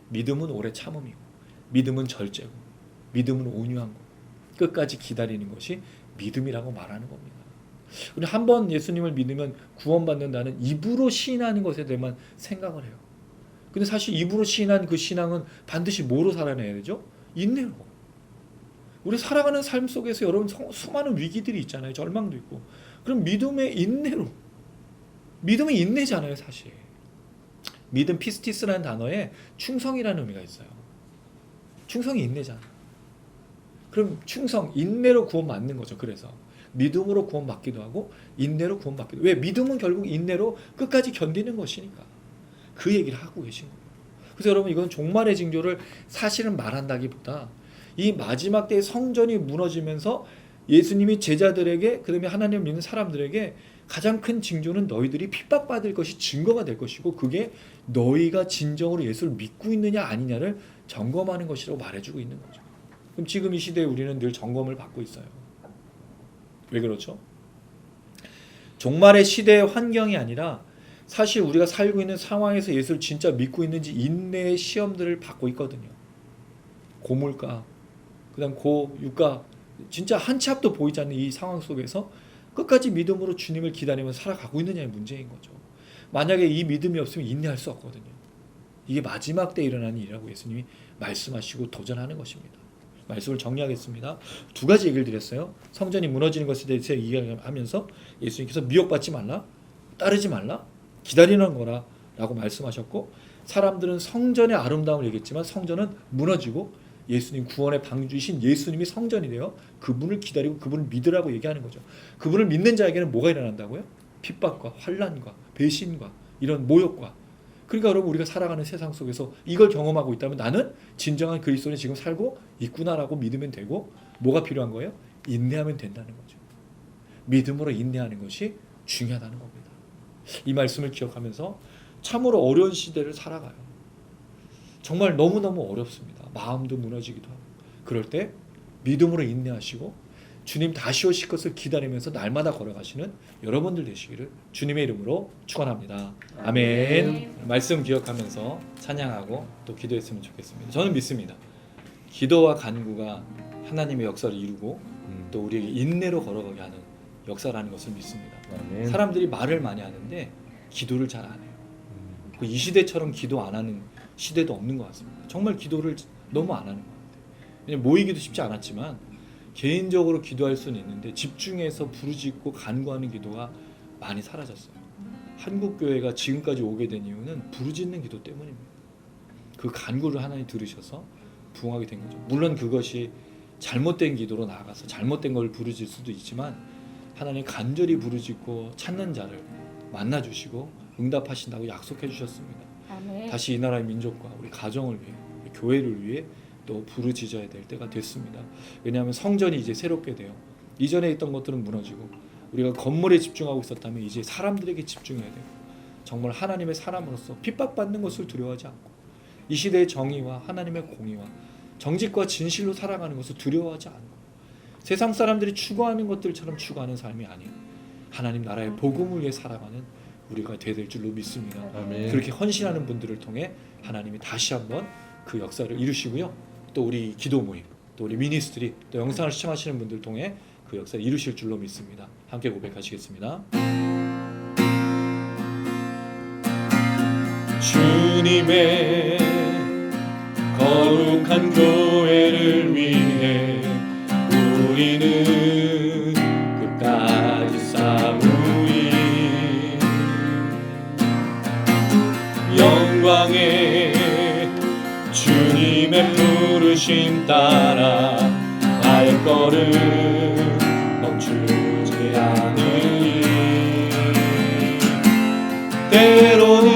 믿음은 오래 참음이고 믿음은 절제고 믿음은 온유한 거 끝까지 기다리는 것이 믿음이라고 말하는 겁니다. 우리 한 번 예수님을 믿으면 구원받는다는 입으로 시인하는 것에 대해만 생각을 해요. 근데 사실 입으로 시인한 그 신앙은 반드시 뭐로 살아내야 되죠? 인내로. 우리 살아가는 삶 속에서 여러분 수많은 위기들이 있잖아요. 절망도 있고. 그럼 믿음의 인내로. 믿음은 인내잖아요, 사실. 믿음 피스티스라는 단어에 충성이라는 의미가 있어요. 충성이 인내잖아. 그럼 충성, 인내로 구원받는 거죠. 그래서 믿음으로 구원받기도 하고 인내로 구원받기도. 왜? 믿음은 결국 인내로 끝까지 견디는 것이니까. 그 얘기를 하고 계신 거예요. 그래서 여러분 이건 종말의 징조를 사실은 말한다기보다 이 마지막 때의 성전이 무너지면서 예수님이 제자들에게 그다음에 하나님을 믿는 사람들에게 가장 큰 징조는 너희들이 핍박받을 것이 증거가 될 것이고 그게 너희가 진정으로 예수를 믿고 있느냐 아니냐를 점검하는 것이라고 말해주고 있는 거죠. 그럼 지금 이 시대에 우리는 늘 점검을 받고 있어요. 왜 그렇죠? 종말의 시대의 환경이 아니라 사실 우리가 살고 있는 상황에서 예수를 진짜 믿고 있는지 인내의 시험들을 받고 있거든요. 고물가, 그다음 고유가 진짜 한 치 앞도 보이지 않는 이 상황 속에서 끝까지 믿음으로 주님을 기다리면서 살아가고 있느냐의 문제인 거죠. 만약에 이 믿음이 없으면 인내할 수 없거든요. 이게 마지막 때 일어나는 일이라고 예수님이 말씀하시고 도전하는 것입니다. 말씀을 정리하겠습니다. 두 가지 얘기를 드렸어요. 성전이 무너지는 것에 대해서 이야기하면서 예수님께서 미혹받지 말라, 따르지 말라, 기다리는 거라 라고 말씀하셨고, 사람들은 성전의 아름다움을 얘기했지만 성전은 무너지고 예수님 구원의 방주이신 예수님이 성전이래요. 그분을 기다리고 그분을 믿으라고 얘기하는 거죠. 그분을 믿는 자에게는 뭐가 일어난다고요? 핍박과 환난과 배신과 이런 모욕과. 그러니까 여러분, 우리가 살아가는 세상 속에서 이걸 경험하고 있다면 나는 진정한 그리스도인이 지금 살고 있구나라고 믿으면 되고, 뭐가 필요한 거예요? 인내하면 된다는 거죠. 믿음으로 인내하는 것이 중요하다는 겁니다. 이 말씀을 기억하면서 참으로 어려운 시대를 살아가요. 정말 너무너무 어렵습니다. 마음도 무너지기도 하고. 그럴 때 믿음으로 인내하시고 주님 다시 오실 것을 기다리면서 날마다 걸어가시는 여러분들 되시기를 주님의 이름으로 축원합니다. 아멘. 말씀 기억하면서 찬양하고 또 기도했으면 좋겠습니다. 저는 믿습니다. 기도와 간구가 하나님의 역사를 이루고 또 우리에게 인내로 걸어가게 하는 역사라는 것을 믿습니다. 아멘. 사람들이 말을 많이 하는데 기도를 잘 안 해요. 이 시대처럼 기도 안 하는 시대도 없는 것 같습니다. 정말 기도를 너무 안 하는 것 같아요. 왜냐면 모이기도 쉽지 않았지만 개인적으로 기도할 수는 있는데 집중해서 부르짖고 간구하는 기도가 많이 사라졌어요. 한국 교회가 지금까지 오게 된 이유는 부르짖는 기도 때문입니다. 그 간구를 하나님 들으셔서 부흥하게 된 거죠. 물론 그것이 잘못된 기도로 나아가서 잘못된 걸 부르짖을 수도 있지만 하나님 간절히 부르짖고 찾는 자를 만나주시고 응답하신다고 약속해 주셨습니다. 아멘. 다시 이 나라의 민족과 우리 가정을 위해, 우리 교회를 위해 또 부르짖어야 될 때가 됐습니다. 왜냐하면 성전이 이제 새롭게 돼요. 이전에 있던 것들은 무너지고 우리가 건물에 집중하고 있었다면 이제 사람들에게 집중해야 돼요. 정말 하나님의 사람으로서 핍박받는 것을 두려워하지 않고 이 시대의 정의와 하나님의 공의와 정직과 진실로 살아가는 것을 두려워하지 않고 세상 사람들이 추구하는 것들처럼 추구하는 삶이 아닌 하나님 나라의 복음을 위해 살아가는 우리가 되어야 될 줄로 믿습니다. 아멘. 그렇게 헌신하는 분들을 통해 하나님이 다시 한번 그 역사를 이루시고요. 또 우리 기도 모임, 또 우리 미니스트리, 또 영상을 시청하시는 분들 통해 그 역사를 이루실 줄로 믿습니다. 함께 고백하시겠습니다. 주님의 거룩한 교회를 위해 우리는 끝까지 싸우리. 영광의 주님의 부르심 따라 발걸음 멈추지 않으리. 때로는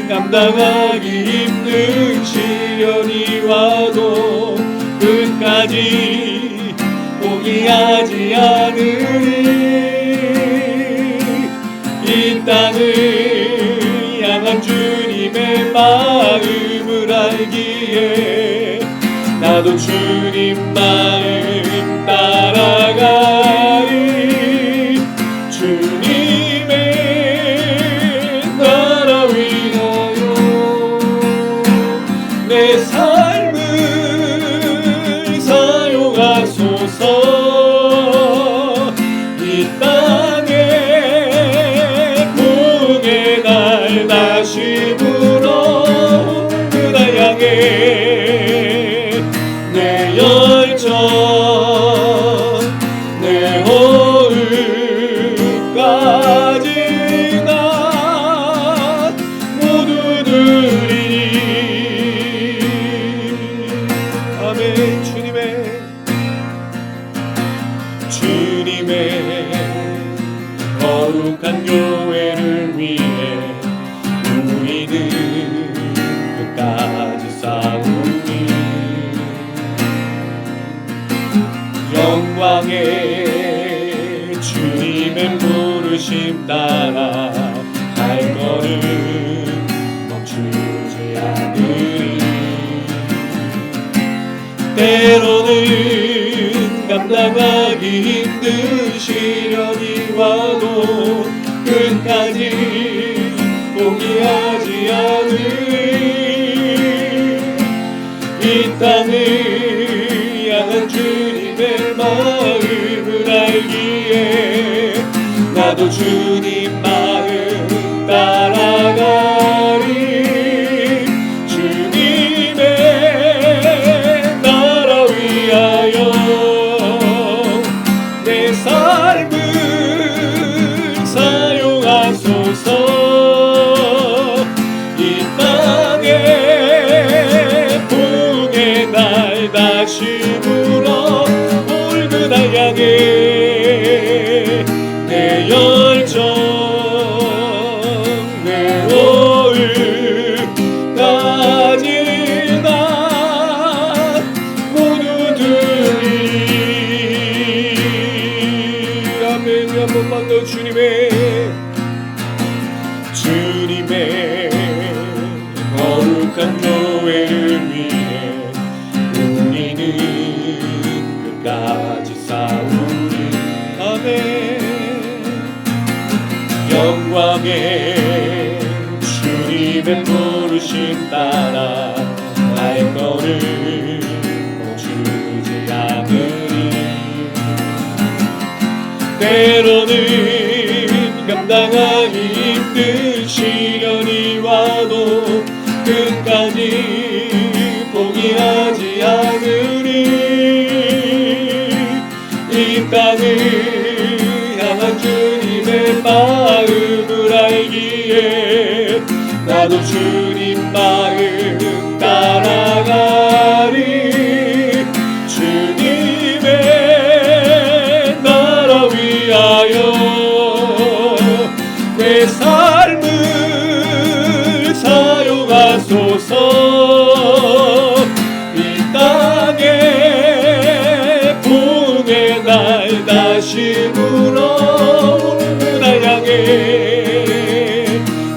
감당하기 힘든 시련이 와도 끝까지 포기하지 않으리. 이 땅을 향한 주님의 마음을 알기에 나도 주님 마음 따라가리. 주님의 나라 위하여 내 삶을 사용하소서. 이 땅에 부흥의 날 다시 불어 그날 향해 내 열정 내 호흡까지 나 모두 드리니. 아멘. 주님의 거룩한 교회를 위해 우리는 끝까지 싸우니. 영광의 주님의 부르심 따라 발걸음 멈추지 않으리. 때로는 감당하기 힘든 시련이 와도 끝까지 포기하지 않으리. 이 땅을 향한 주님의 마음을 알기에 나도 주님 마음 따라가리. 주님의 나라 위하여 내 삶을 사용하소서. 향해 주님의 부르심 따라 나의 걸음 멈추지 않으리. 때로는 감당하기 힘든 시련이 와도 끝까지 포기하지 않으리. 이 땅을 향한 주님의 마음을 알기에 나도 주님 마음 따라가리. 주님의 나라 위하여 내 삶을 사용하소서. 이 땅에 부흥의 날 다시 불어오는 날 향해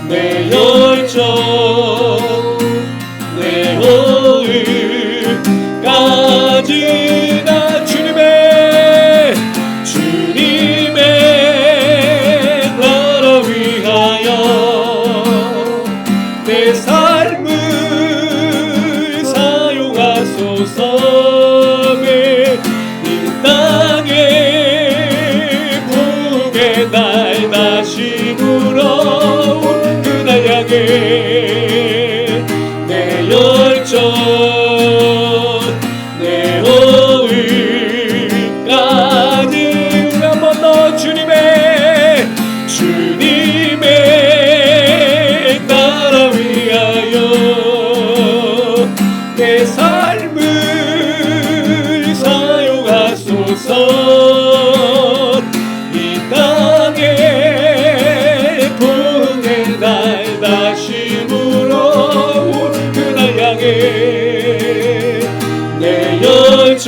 내 열정 내 호흡까지 나 주님의 나라 위하여 내 삶을 사용하소서. 이 땅에 부흥의 날 다시 불어온 그날 향해 내 열정 내 호흡까지 한 번 더 주님의 나라 위하여 내 삶을 사용하소서. 이 땅에 부흥의 날 다시 불어온 그날 향해 내 열정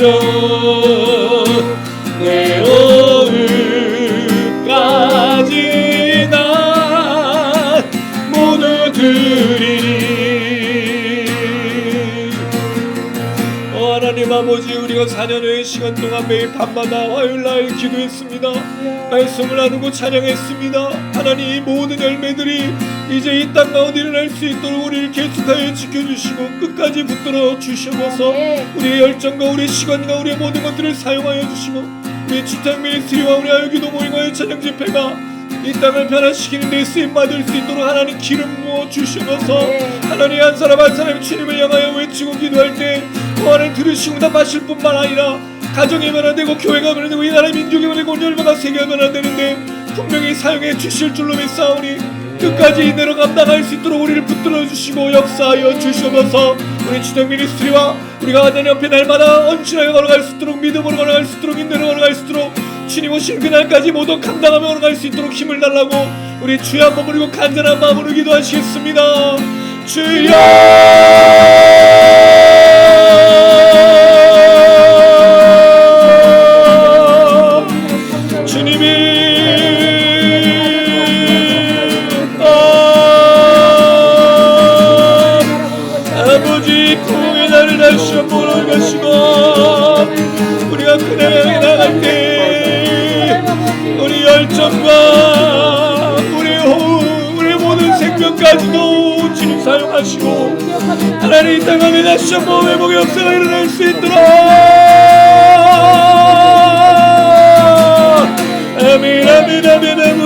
내 호흡까지 나 모두 드리리. 하나님 아버지, 우리가 4년의 시간 동안 매일 밤마다 화요일날 기도했습니다. 말씀을 나누고 찬양했습니다. 하나님, 이 모든 열매들이 이제 이 땅 가운데 일어날 수 있도록 우리를 계속하여 지켜주시고 끝까지 붙들어 주셔서 우리의 열정과 우리의 시간과 우리의 모든 것들을 사용하여 주시고 우리 주택 미니스트리와 우리 아유기도 모임과의 찬양 집회가 이 땅을 변화시키는 데 쓰임받을 수 있도록 하나님 기름 부어 주셔서 하나님 한 사람 한 사람이 주님을 향하여 외치고 기도할 때 하나님 들으시고 답하실 뿐만 아니라 가정이 변화되고 교회가 변화되고 이 나라의 민족이 변화되고 온 열방과 세계가 변화되는데 분명히 사용해 주실 줄로 믿사오니 끝까지 이대로 감당할 수 있도록 우리를 붙들어 주시고 역사하여 주시옵소서. 우리 주택 미니스트리와 우리가 하나님 옆에 날마다 언신하여 걸어갈 수 있도록 믿음으로 걸어갈 수 있도록 인내로 걸어갈 수 있도록 주님 오신 그날까지 모두 감당하며 걸어갈 수 있도록 힘을 달라고 우리 주여 한번 부르고 간절한 마음으로 기도하시겠습니다. 주여 주님이 아버지 부흥의 날을 다시 한번 올가시고 우리가 그날 향해 나갈 때 우리 열정과 우리 호흡 우리 모든 생명까지도 주님 사용하시고 하나님 이 땅 안에 다시 한번 회복의 역사가 일어날 수 있도록 아멘 아멘 아멘 아멘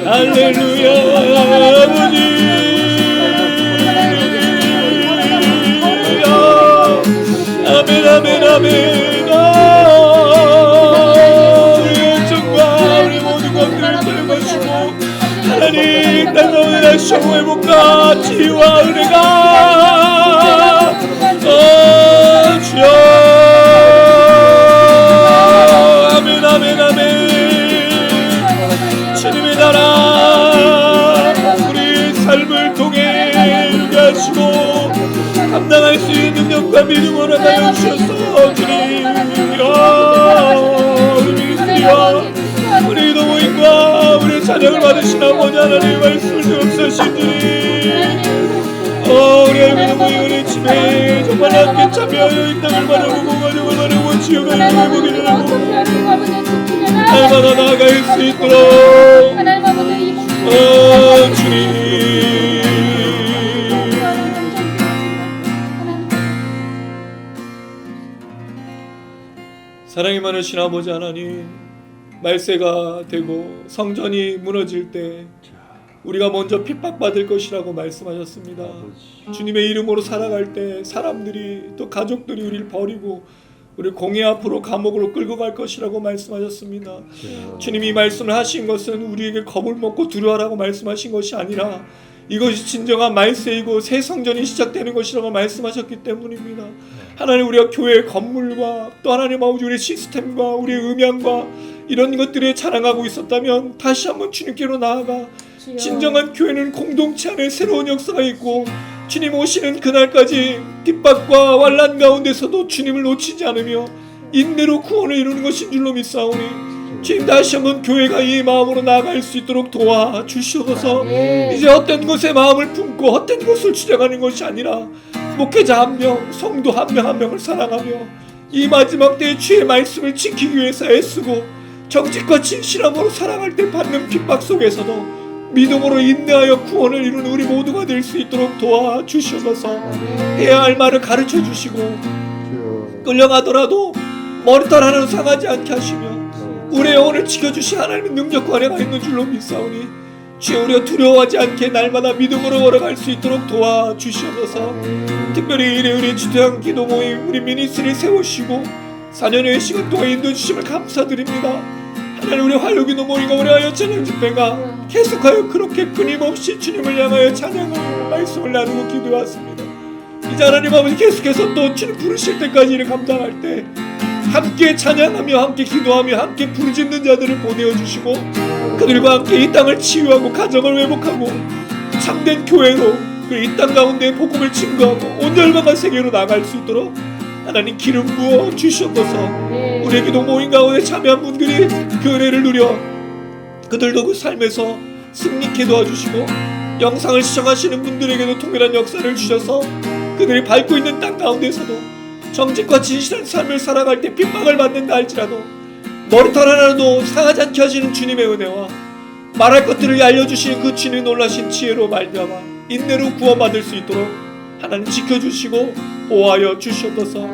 할렐루야 아버지 아멘 아멘 아멘 우리 열정과 우리 모든 것들을 사용하시고 하나님 땅 가운데 다시 회복과 지혜와 은혜가 주여 아멘 아멘 아멘 주님의 나라 우리 삶을 통해 이루게 하시고 감당할 수 있는 능력과 믿음으로 나눠주셔서 주님이여 우리 미니스트리와 우리 도모임과 우리 찬양을 받으신 아버지 하나님의 말씀을 역사하신 주님 우리 할머니 우리 집에 정말 함께 참여하여 이 땅을 바라보고 가족을 바라보고 지역을 회복이를 하고 날마다 나아갈 수 있도록 주님. 사랑이 많으신 아버지 하나님, 말세가 되고 성전이 무너질 때 우리가 먼저 핍박받을 것이라고 말씀하셨습니다. 주님의 이름으로 살아갈 때 사람들이 또 가족들이 우리를 버리고 우리 공회 앞으로 감옥으로 끌고 갈 것이라고 말씀하셨습니다. 주님이 말씀을 하신 것은 우리에게 겁을 먹고 두려워하라고 말씀하신 것이 아니라 이것이 진정한 말세이고 새 성전이 시작되는 것이라고 말씀하셨기 때문입니다. 하나님, 우리가 교회의 건물과 또 하나님 아버지 우리의 시스템과 우리의 음향과 이런 것들에 자랑하고 있었다면 다시 한번 주님께로 나아가 진정한 교회는 공동체 안에 새로운 역사가 있고 주님 오시는 그날까지 핍박과 환난 가운데서도 주님을 놓치지 않으며 인내로 구원을 이루는 것인 줄로 믿사오니 주님, 다시 한번 교회가 이 마음으로 나아갈 수 있도록 도와주시옵소서. 이제 헛된 것에 마음을 품고 헛된 것을 주장하는 것이 아니라 목회자 한 명, 성도 한 명 한 명을 사랑하며 이 마지막 때에 주의 말씀을 지키기 위해서 애쓰고 정직과 진실함으로 살아갈 때 받는 핍박 속에서도 믿음으로 인내하여 구원을 이루는 우리 모두가 될 수 있도록 도와주시옵소서. 해야 할 말을 가르쳐 주시고 끌려가더라도 머리털 하나도 상하지 않게 하시며 우리의 영혼을 지켜주신 하나님의 능력과 은혜가 있는 줄로 믿사오니 주여, 우리가 두려워하지 않게 날마다 믿음으로 걸어갈 수 있도록 도와주시옵소서. 특별히 우리 주토양 기도 모임 우리 미니스트를 세우시고 4년여의 시간 동안 인도해주심을 감사드립니다. 하나님, 우리 화요기도 모임과 우리 하여 찬양 집회가 계속하여 그렇게 끊임없이 주님을 향하여 찬양하고 말씀을 나누고 기도했습니다. 이제 하나님 아버지 계속해서 또 주님 부르실 때까지 이를 감당할 때 함께 찬양하며 함께 기도하며 함께 부르짖는 자들을 보내어 주시고 그들과 함께 이 땅을 치유하고 가정을 회복하고 참된 교회로 이 땅 가운데 복음을 증거하고 온 열방과 세계로 나갈 수 있도록 하나님 기름 부어 주시옵소서. 우리의 기도 모임 가운데 참여한 분들이 그 은혜를 누려 그들도 그 삶에서 승리케 도와주시고 영상을 시청하시는 분들에게도 통일한 역사를 주셔서 그들이 밟고 있는 땅 가운데서도 정직과 진실한 삶을 살아갈 때 핍박을 받는다 할지라도 머리털 하나도 상하지 않게 하시는 주님의 은혜와 말할 것들을 알려주시는 그 주님의 놀라신 지혜로 말미암아 인내로 구원받을 수 있도록 하나님 지켜주시고 보호하여 주시옵소서.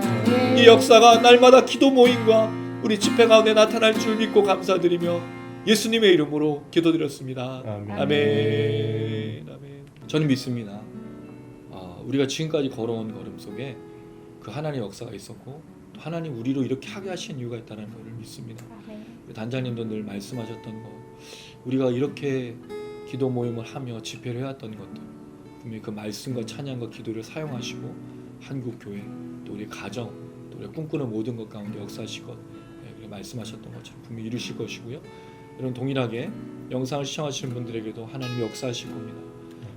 이 역사가 날마다 기도 모임과 우리 집회 가운데 나타날 줄 믿고 감사드리며 예수님의 이름으로 기도드렸습니다. 아멘. 저는 믿습니다. 우리가 지금까지 걸어온 걸음 속에 그 하나님의 역사가 있었고 또 하나님 우리로 이렇게 하게 하신 이유가 있다는 것을 믿습니다. 단장님도 늘 말씀하셨던 것, 우리가 이렇게 기도 모임을 하며 집회를 해왔던 것들 분명히 그 말씀과 찬양과 기도를 사용하시고 한국교회 또 우리 가정 또 우리가 꿈꾸는 모든 것 가운데 역사하실 것 말씀하셨던 것처럼 분명히 이루실 것이고요. 여러분 동일하게 영상을 시청하시는 분들에게도 하나님이 역사하실 겁니다.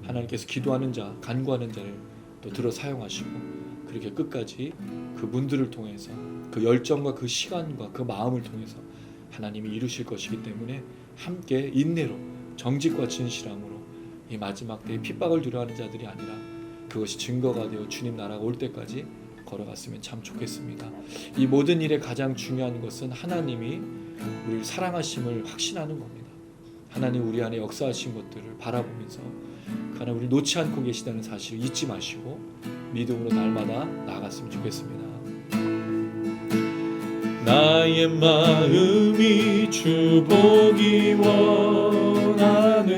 하나님께서 기도하는 자, 간구하는 자를 또 들어 사용하시고 그렇게 끝까지 그분들을 통해서 그 열정과 그 시간과 그 마음을 통해서 하나님이 이루실 것이기 때문에 함께 인내로 정직과 진실함으로 이 마지막 때에 핍박을 두려워하는 자들이 아니라 그것이 증거가 되어 주님 나라가 올 때까지 걸어갔으면 참 좋겠습니다. 이 모든 일에 가장 중요한 것은 하나님이 우리를 사랑하심을 확신하는 겁니다. 하나님 우리 안에 역사하신 것들을 바라보면서 하나님 우리 놓지 않고 계시다는 사실을 잊지 마시고 믿음으로 날마다 나아갔으면 좋겠습니다. 나의 마음이 주 보기 원하네.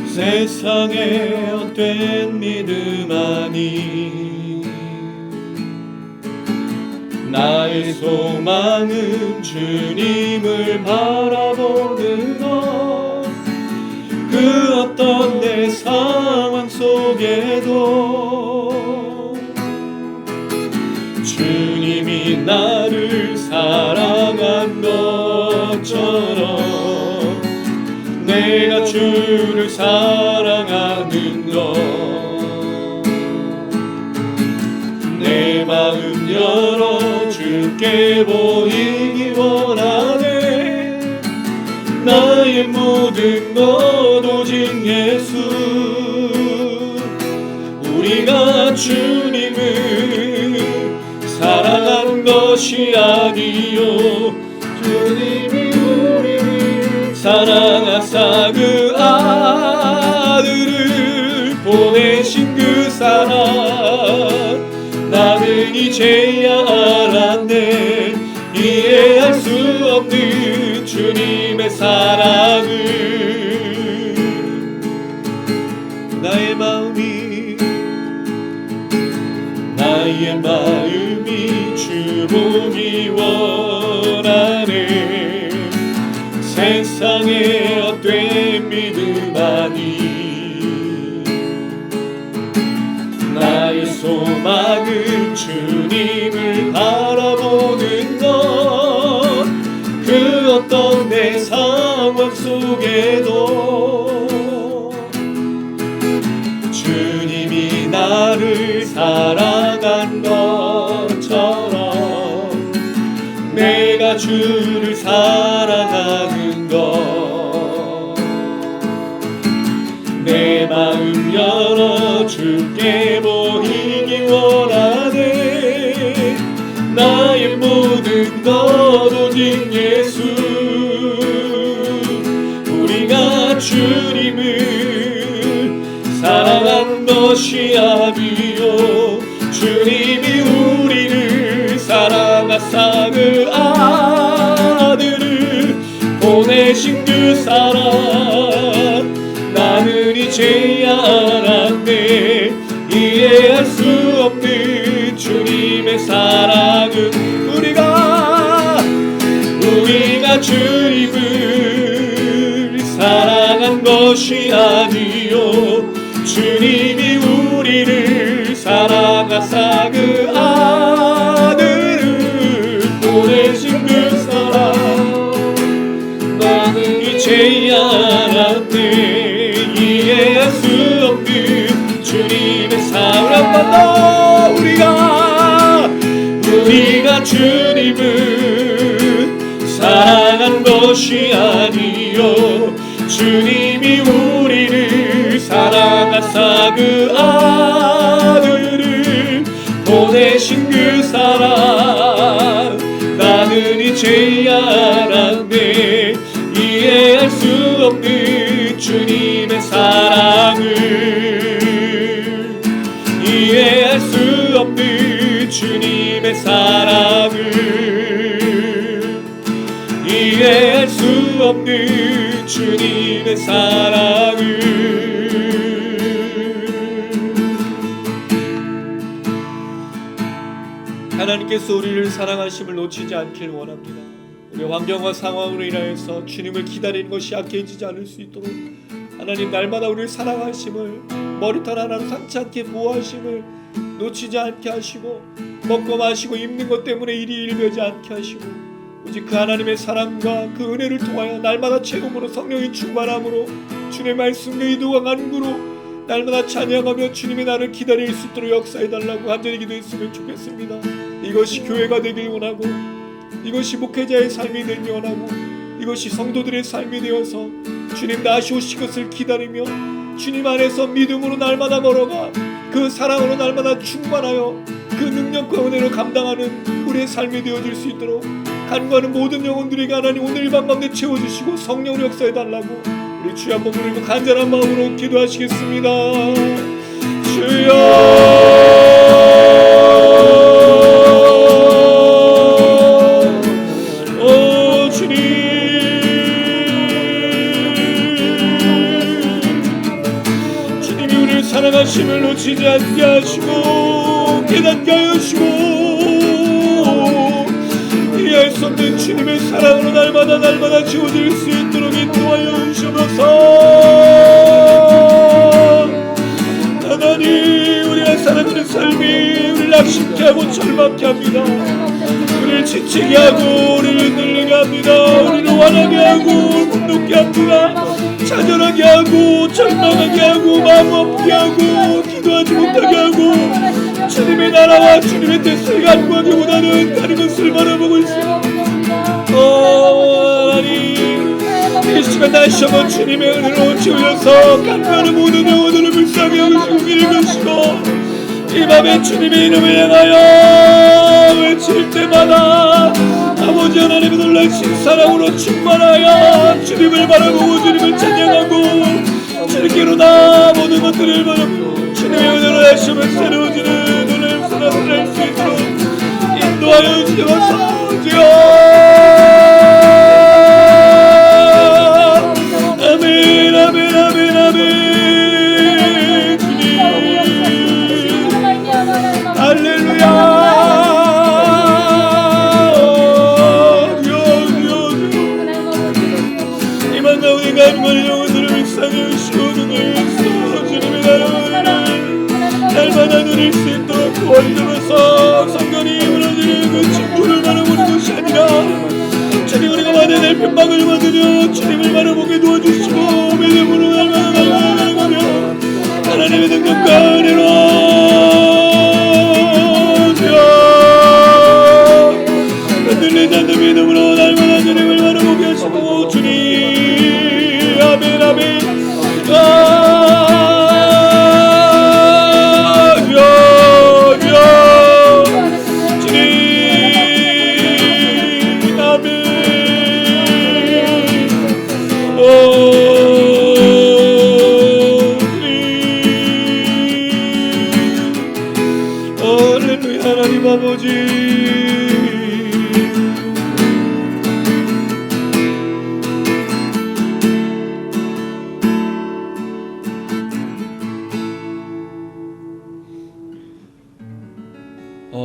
세상에 헛된 믿음 아니. 나의 소망은 주님을 바라보는 것. 그 어떤 내 상황 속에도 주님이 나를 사랑한 것처럼 내가 주를 사랑하는 것. 내 마음 열어 주께 보이기 원하네. 나의 모든 것 오직 예수. 우리가 주님을 사랑한 것이 아니요 주님이 우리를 사랑하사 그 아들을 보내신 그 사랑 나는 이제야 알았네 이해할 수 없는 주님의 사랑을 나의 마음이 주 보기 원하네 세상의 헛된 믿음 아니 나의 소망은 주님을 바라보는 것 그 어떤 내 상황 속에도 주님이 나를 사랑한 것처럼 내가 주를 사랑하는 것 내 마음 열어 주께 보이기 원하네 나의 모든 것 오직 예수 우리가 주님을 사랑한 것이 아니요 주님이 우리를 사랑하사 그 아들을 보내신 그 사랑 나는 이제야 알았네 이해할 수 없는 주님의 사랑은 우리가 주님을 사랑한 것이 아니요 주님이 우리를 사랑하사 그 아들을 보내신 그 사랑 나는 이제야 알았네 이해할 수 없는 주님의 사랑 한 번 더 우리가 주님을 사랑한 것이 아니요 주님이 우리를 사랑하사 그 아들을 보내신 그 사랑 나는 이제야 알았네 이해할 수 없는 주님의 사랑을 이해할 수 없는 주님의 사랑을 이해할 수 없는 주님의 사랑을 하나님께서 우리를 사랑하심을 놓치지 않길 원합니다. 우리 환경과 상황으로 인하여서 주님을 기다리는 것이 약해지지 않을 수 있도록 하나님 날마다 우리를 사랑하심을 머리털 하나로 상치 않게 보호하심을 놓치지 않게 하시고 먹고 마시고 입는 것 때문에 일이 일되지 않게 하시고 오직 그 하나님의 사랑과 그 은혜를 통하여 날마다 체험으로 성령의 충만함으로 주님의 말씀과 기도와 간구로 날마다 찬양하며 주님의 나를 기다릴 수 있도록 역사해달라고 간절히 기도했으면 좋겠습니다. 이것이 교회가 되길 원하고 이것이 목회자의 삶이 되길 원하고 이것이 성도들의 삶이 되어서 주님 다시 오실 것을 기다리며 주님 안에서 믿음으로 날마다 걸어가 그 사랑으로 날마다 충만하여 그 능력과 은혜로 감당하는 우리의 삶이 되어질 수 있도록 간구하는 모든 영혼들에게 하나님 오늘 이 밤 가운데 채워주시고 성령으로 역사해달라고 우리 주여 한번 부르고 간절한 마음으로 기도하시겠습니다. 주여 주님 주님이 우리를 사랑하심을 놓치지 않게 하시고 깨닫게 하시고 이해할 수 없는 주님의 사랑으로 날마다 지워질 수 있도록 인도하여 주시옵소서. 하나님 우리가 살아가는 삶이 우리를 낙심케 하고 절망케 합니다. 우리를 지치게 하고 우리를 흔들리게 합니다. 우리를 화나게 하고 분노케 합니다. 좌절하게 하고 절망하게 하고 마음 아프게 하고 기도하지 못하게 하고 주님의 나라와 주님의 뜻을 간구하기보다는 다른 것을 바라보고 있습니다. 하나님 이 시간 다시 한번 주님의 은혜로 채우셔서 간구하는 모든 영혼들을 불쌍히 여기시고 믿으시고 이 밤에 주님의 이름을 향하여 외칠 때마다 아버지 하나님의 놀라신 사랑으로 충만하여 주님을 바라보고 주님을 찬양하고 주님께로다 모든 것들을 바라보고 주님의 은혜로 하시면 새로워지는 오늘 사랑을 할 수 있도록 인도하여 주옵소서. 주여 아멘 아멘 아멘 아멘 주님 할렐루야 이만 가운데 가는 영혼들을 불쌍히 여시고 주님의 나라를 날마다 누릴 수 있도록 도와주셔서 성전이 무너지는 그 징조를 바라보는 것이 아니라 주님 우리가 받아야 될 편박을 받으며 주님을 바라보게 도와주시고 믿음으로 날마다 나아가며 하나님의 능력과 은혜로 흔들리지 않는 믿음으로 날마다 주님을 바라보게 하시고 주님 아멘 아멘 하나님 아버지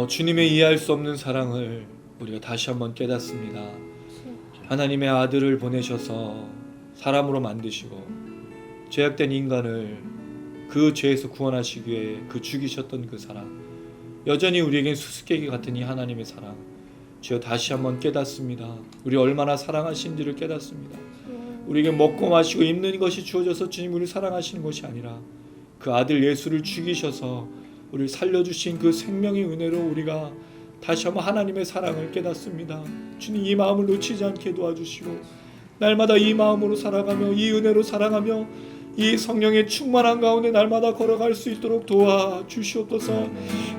주님의 이해할 수 없는 사랑을 우리가 다시 한번 깨닫습니다. 하나님의 아들을 보내셔서 사람으로 만드시고 죄악된 인간을 그 죄에서 구원하시기 위해 그 죽이셨던 그 사랑, 여전히 우리에겐 수수께끼 같은 이 하나님의 사랑, 주여 다시 한번 깨닫습니다. 우리 얼마나 사랑하신지를 깨닫습니다. 우리에게 먹고 마시고 입는 것이 주어져서 주님 우리를 사랑하시는 것이 아니라 그 아들 예수를 죽이셔서 우리를 살려주신 그 생명의 은혜로 우리가 다시 한번 하나님의 사랑을 깨닫습니다. 주님 이 마음을 놓치지 않게 도와주시고 날마다 이 마음으로 살아가며 이 은혜로 살아가며 이 성령의 충만한 가운데 날마다 걸어갈 수 있도록 도와주시옵소서.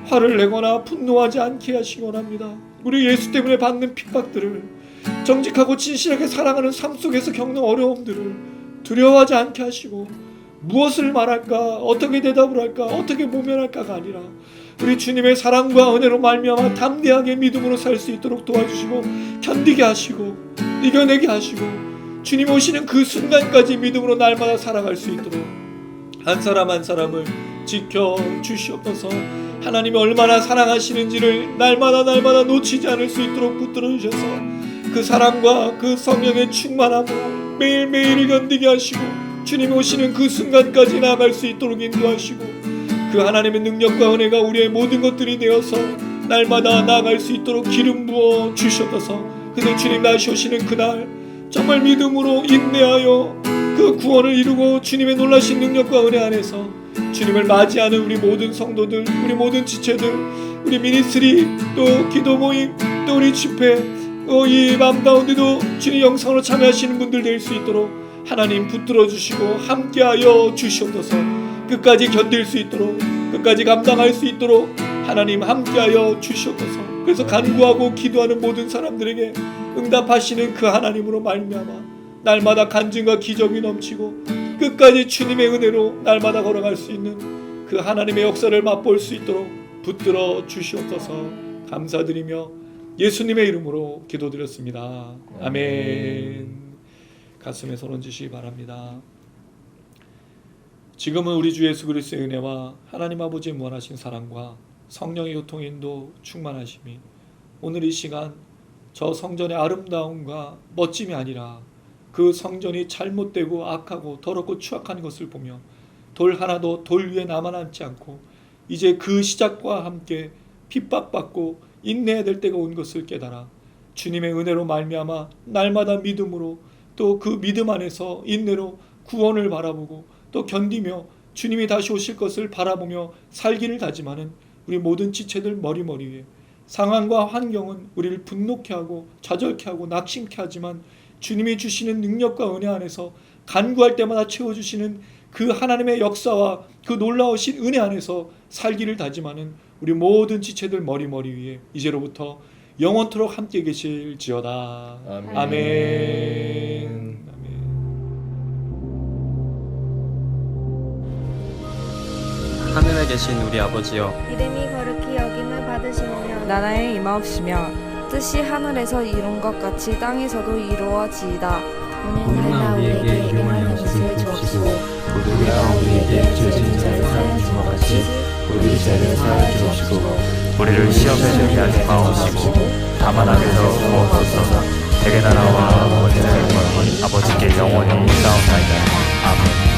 화를 내거나 분노하지 않게 하시기 원합니다. 우리 예수 때문에 받는 핍박들을, 정직하고 진실하게 살아가는 삶 속에서 겪는 어려움들을 두려워하지 않게 하시고 무엇을 말할까, 어떻게 대답을 할까, 어떻게 모면할까가 아니라 우리 주님의 사랑과 은혜로 말미암아 담대하게 믿음으로 살 수 있도록 도와주시고 견디게 하시고 이겨내게 하시고 주님 오시는 그 순간까지 믿음으로 날마다 살아갈 수 있도록 한 사람 한 사람을 지켜주시옵소서. 하나님이 얼마나 사랑하시는지를 날마다 놓치지 않을 수 있도록 붙들어 주셔서 그 사랑과 그 성령의 충만함으로 매일매일을 견디게 하시고 주님 오시는 그 순간까지 나아갈 수 있도록 인도하시고 그 하나님의 능력과 은혜가 우리의 모든 것들이 되어서 날마다 나아갈 수 있도록 기름 부어 주시옵소서. 그래서 주님 다시 오시는 그날 정말 믿음으로 인내하여 그 구원을 이루고 주님의 놀라신 능력과 은혜 안에서 주님을 맞이하는 우리 모든 성도들, 우리 모든 지체들, 우리 미니스트리, 또 기도 모임, 또 우리 집회, 이 밤 가운데도 주님 영상으로 참여하시는 분들 될 수 있도록 하나님 붙들어 주시고 함께하여 주시옵소서. 끝까지 견딜 수 있도록, 끝까지 감당할 수 있도록 하나님 함께하여 주시옵소서. 그래서 간구하고 기도하는 모든 사람들에게 응답하시는 그 하나님으로 말미암아 날마다 간증과 기적이 넘치고 끝까지 주님의 은혜로 날마다 걸어갈 수 있는 그 하나님의 역사를 맛볼 수 있도록 붙들어 주시옵소서. 감사드리며 예수님의 이름으로 기도드렸습니다. 아멘. 가슴에 손 얹으시기 바랍니다. 지금은 우리 주 예수 그리스도의 은혜와 하나님 아버지의 무한하신 사랑과 성령의 교통 인도 충만하심이 오늘 이 시간 저 성전의 아름다움과 멋짐이 아니라 그 성전이 잘못되고 악하고 더럽고 추악한 것을 보며 돌 하나도 돌 위에 남아남지 않고 이제 그 시작과 함께 핍박받고 인내해야 될 때가 온 것을 깨달아 주님의 은혜로 말미암아 날마다 믿음으로 또 그 믿음 안에서 인내로 구원을 바라보고 또 견디며 주님이 다시 오실 것을 바라보며 살기를 다짐하는 우리 모든 지체들 머리 위에 상황과 환경은 우리를 분노케 하고 좌절케 하고 낙심케 하지만 주님이 주시는 능력과 은혜 안에서 간구할 때마다 채워주시는 그 하나님의 역사와 그 놀라우신 은혜 안에서 살기를 다짐하는 우리 모든 지체들 머리 위에 이제로부터 영원토록 함께 계실지어다. 아멘. 아멘. 하늘에 계신 우리 아버지여, 이름이 거룩히 여김을 받으시며 나라에 임하옵시며 뜻이 하늘에서 이룬 것 같이 땅에서도 이루어지이다. 오늘날 우리에게 일용할 양식을 주옵시고 우리가 우리에게 죄 지은 자를 사하는 것 같이 우리 죄를 사하여 주옵시고 우리를 시험에 들게 하지 마옵시고 다만 악에서 구하옵소서. 대개 나라와 권세와 영광이 아버지께 영원히 있사옵나이다. 아멘.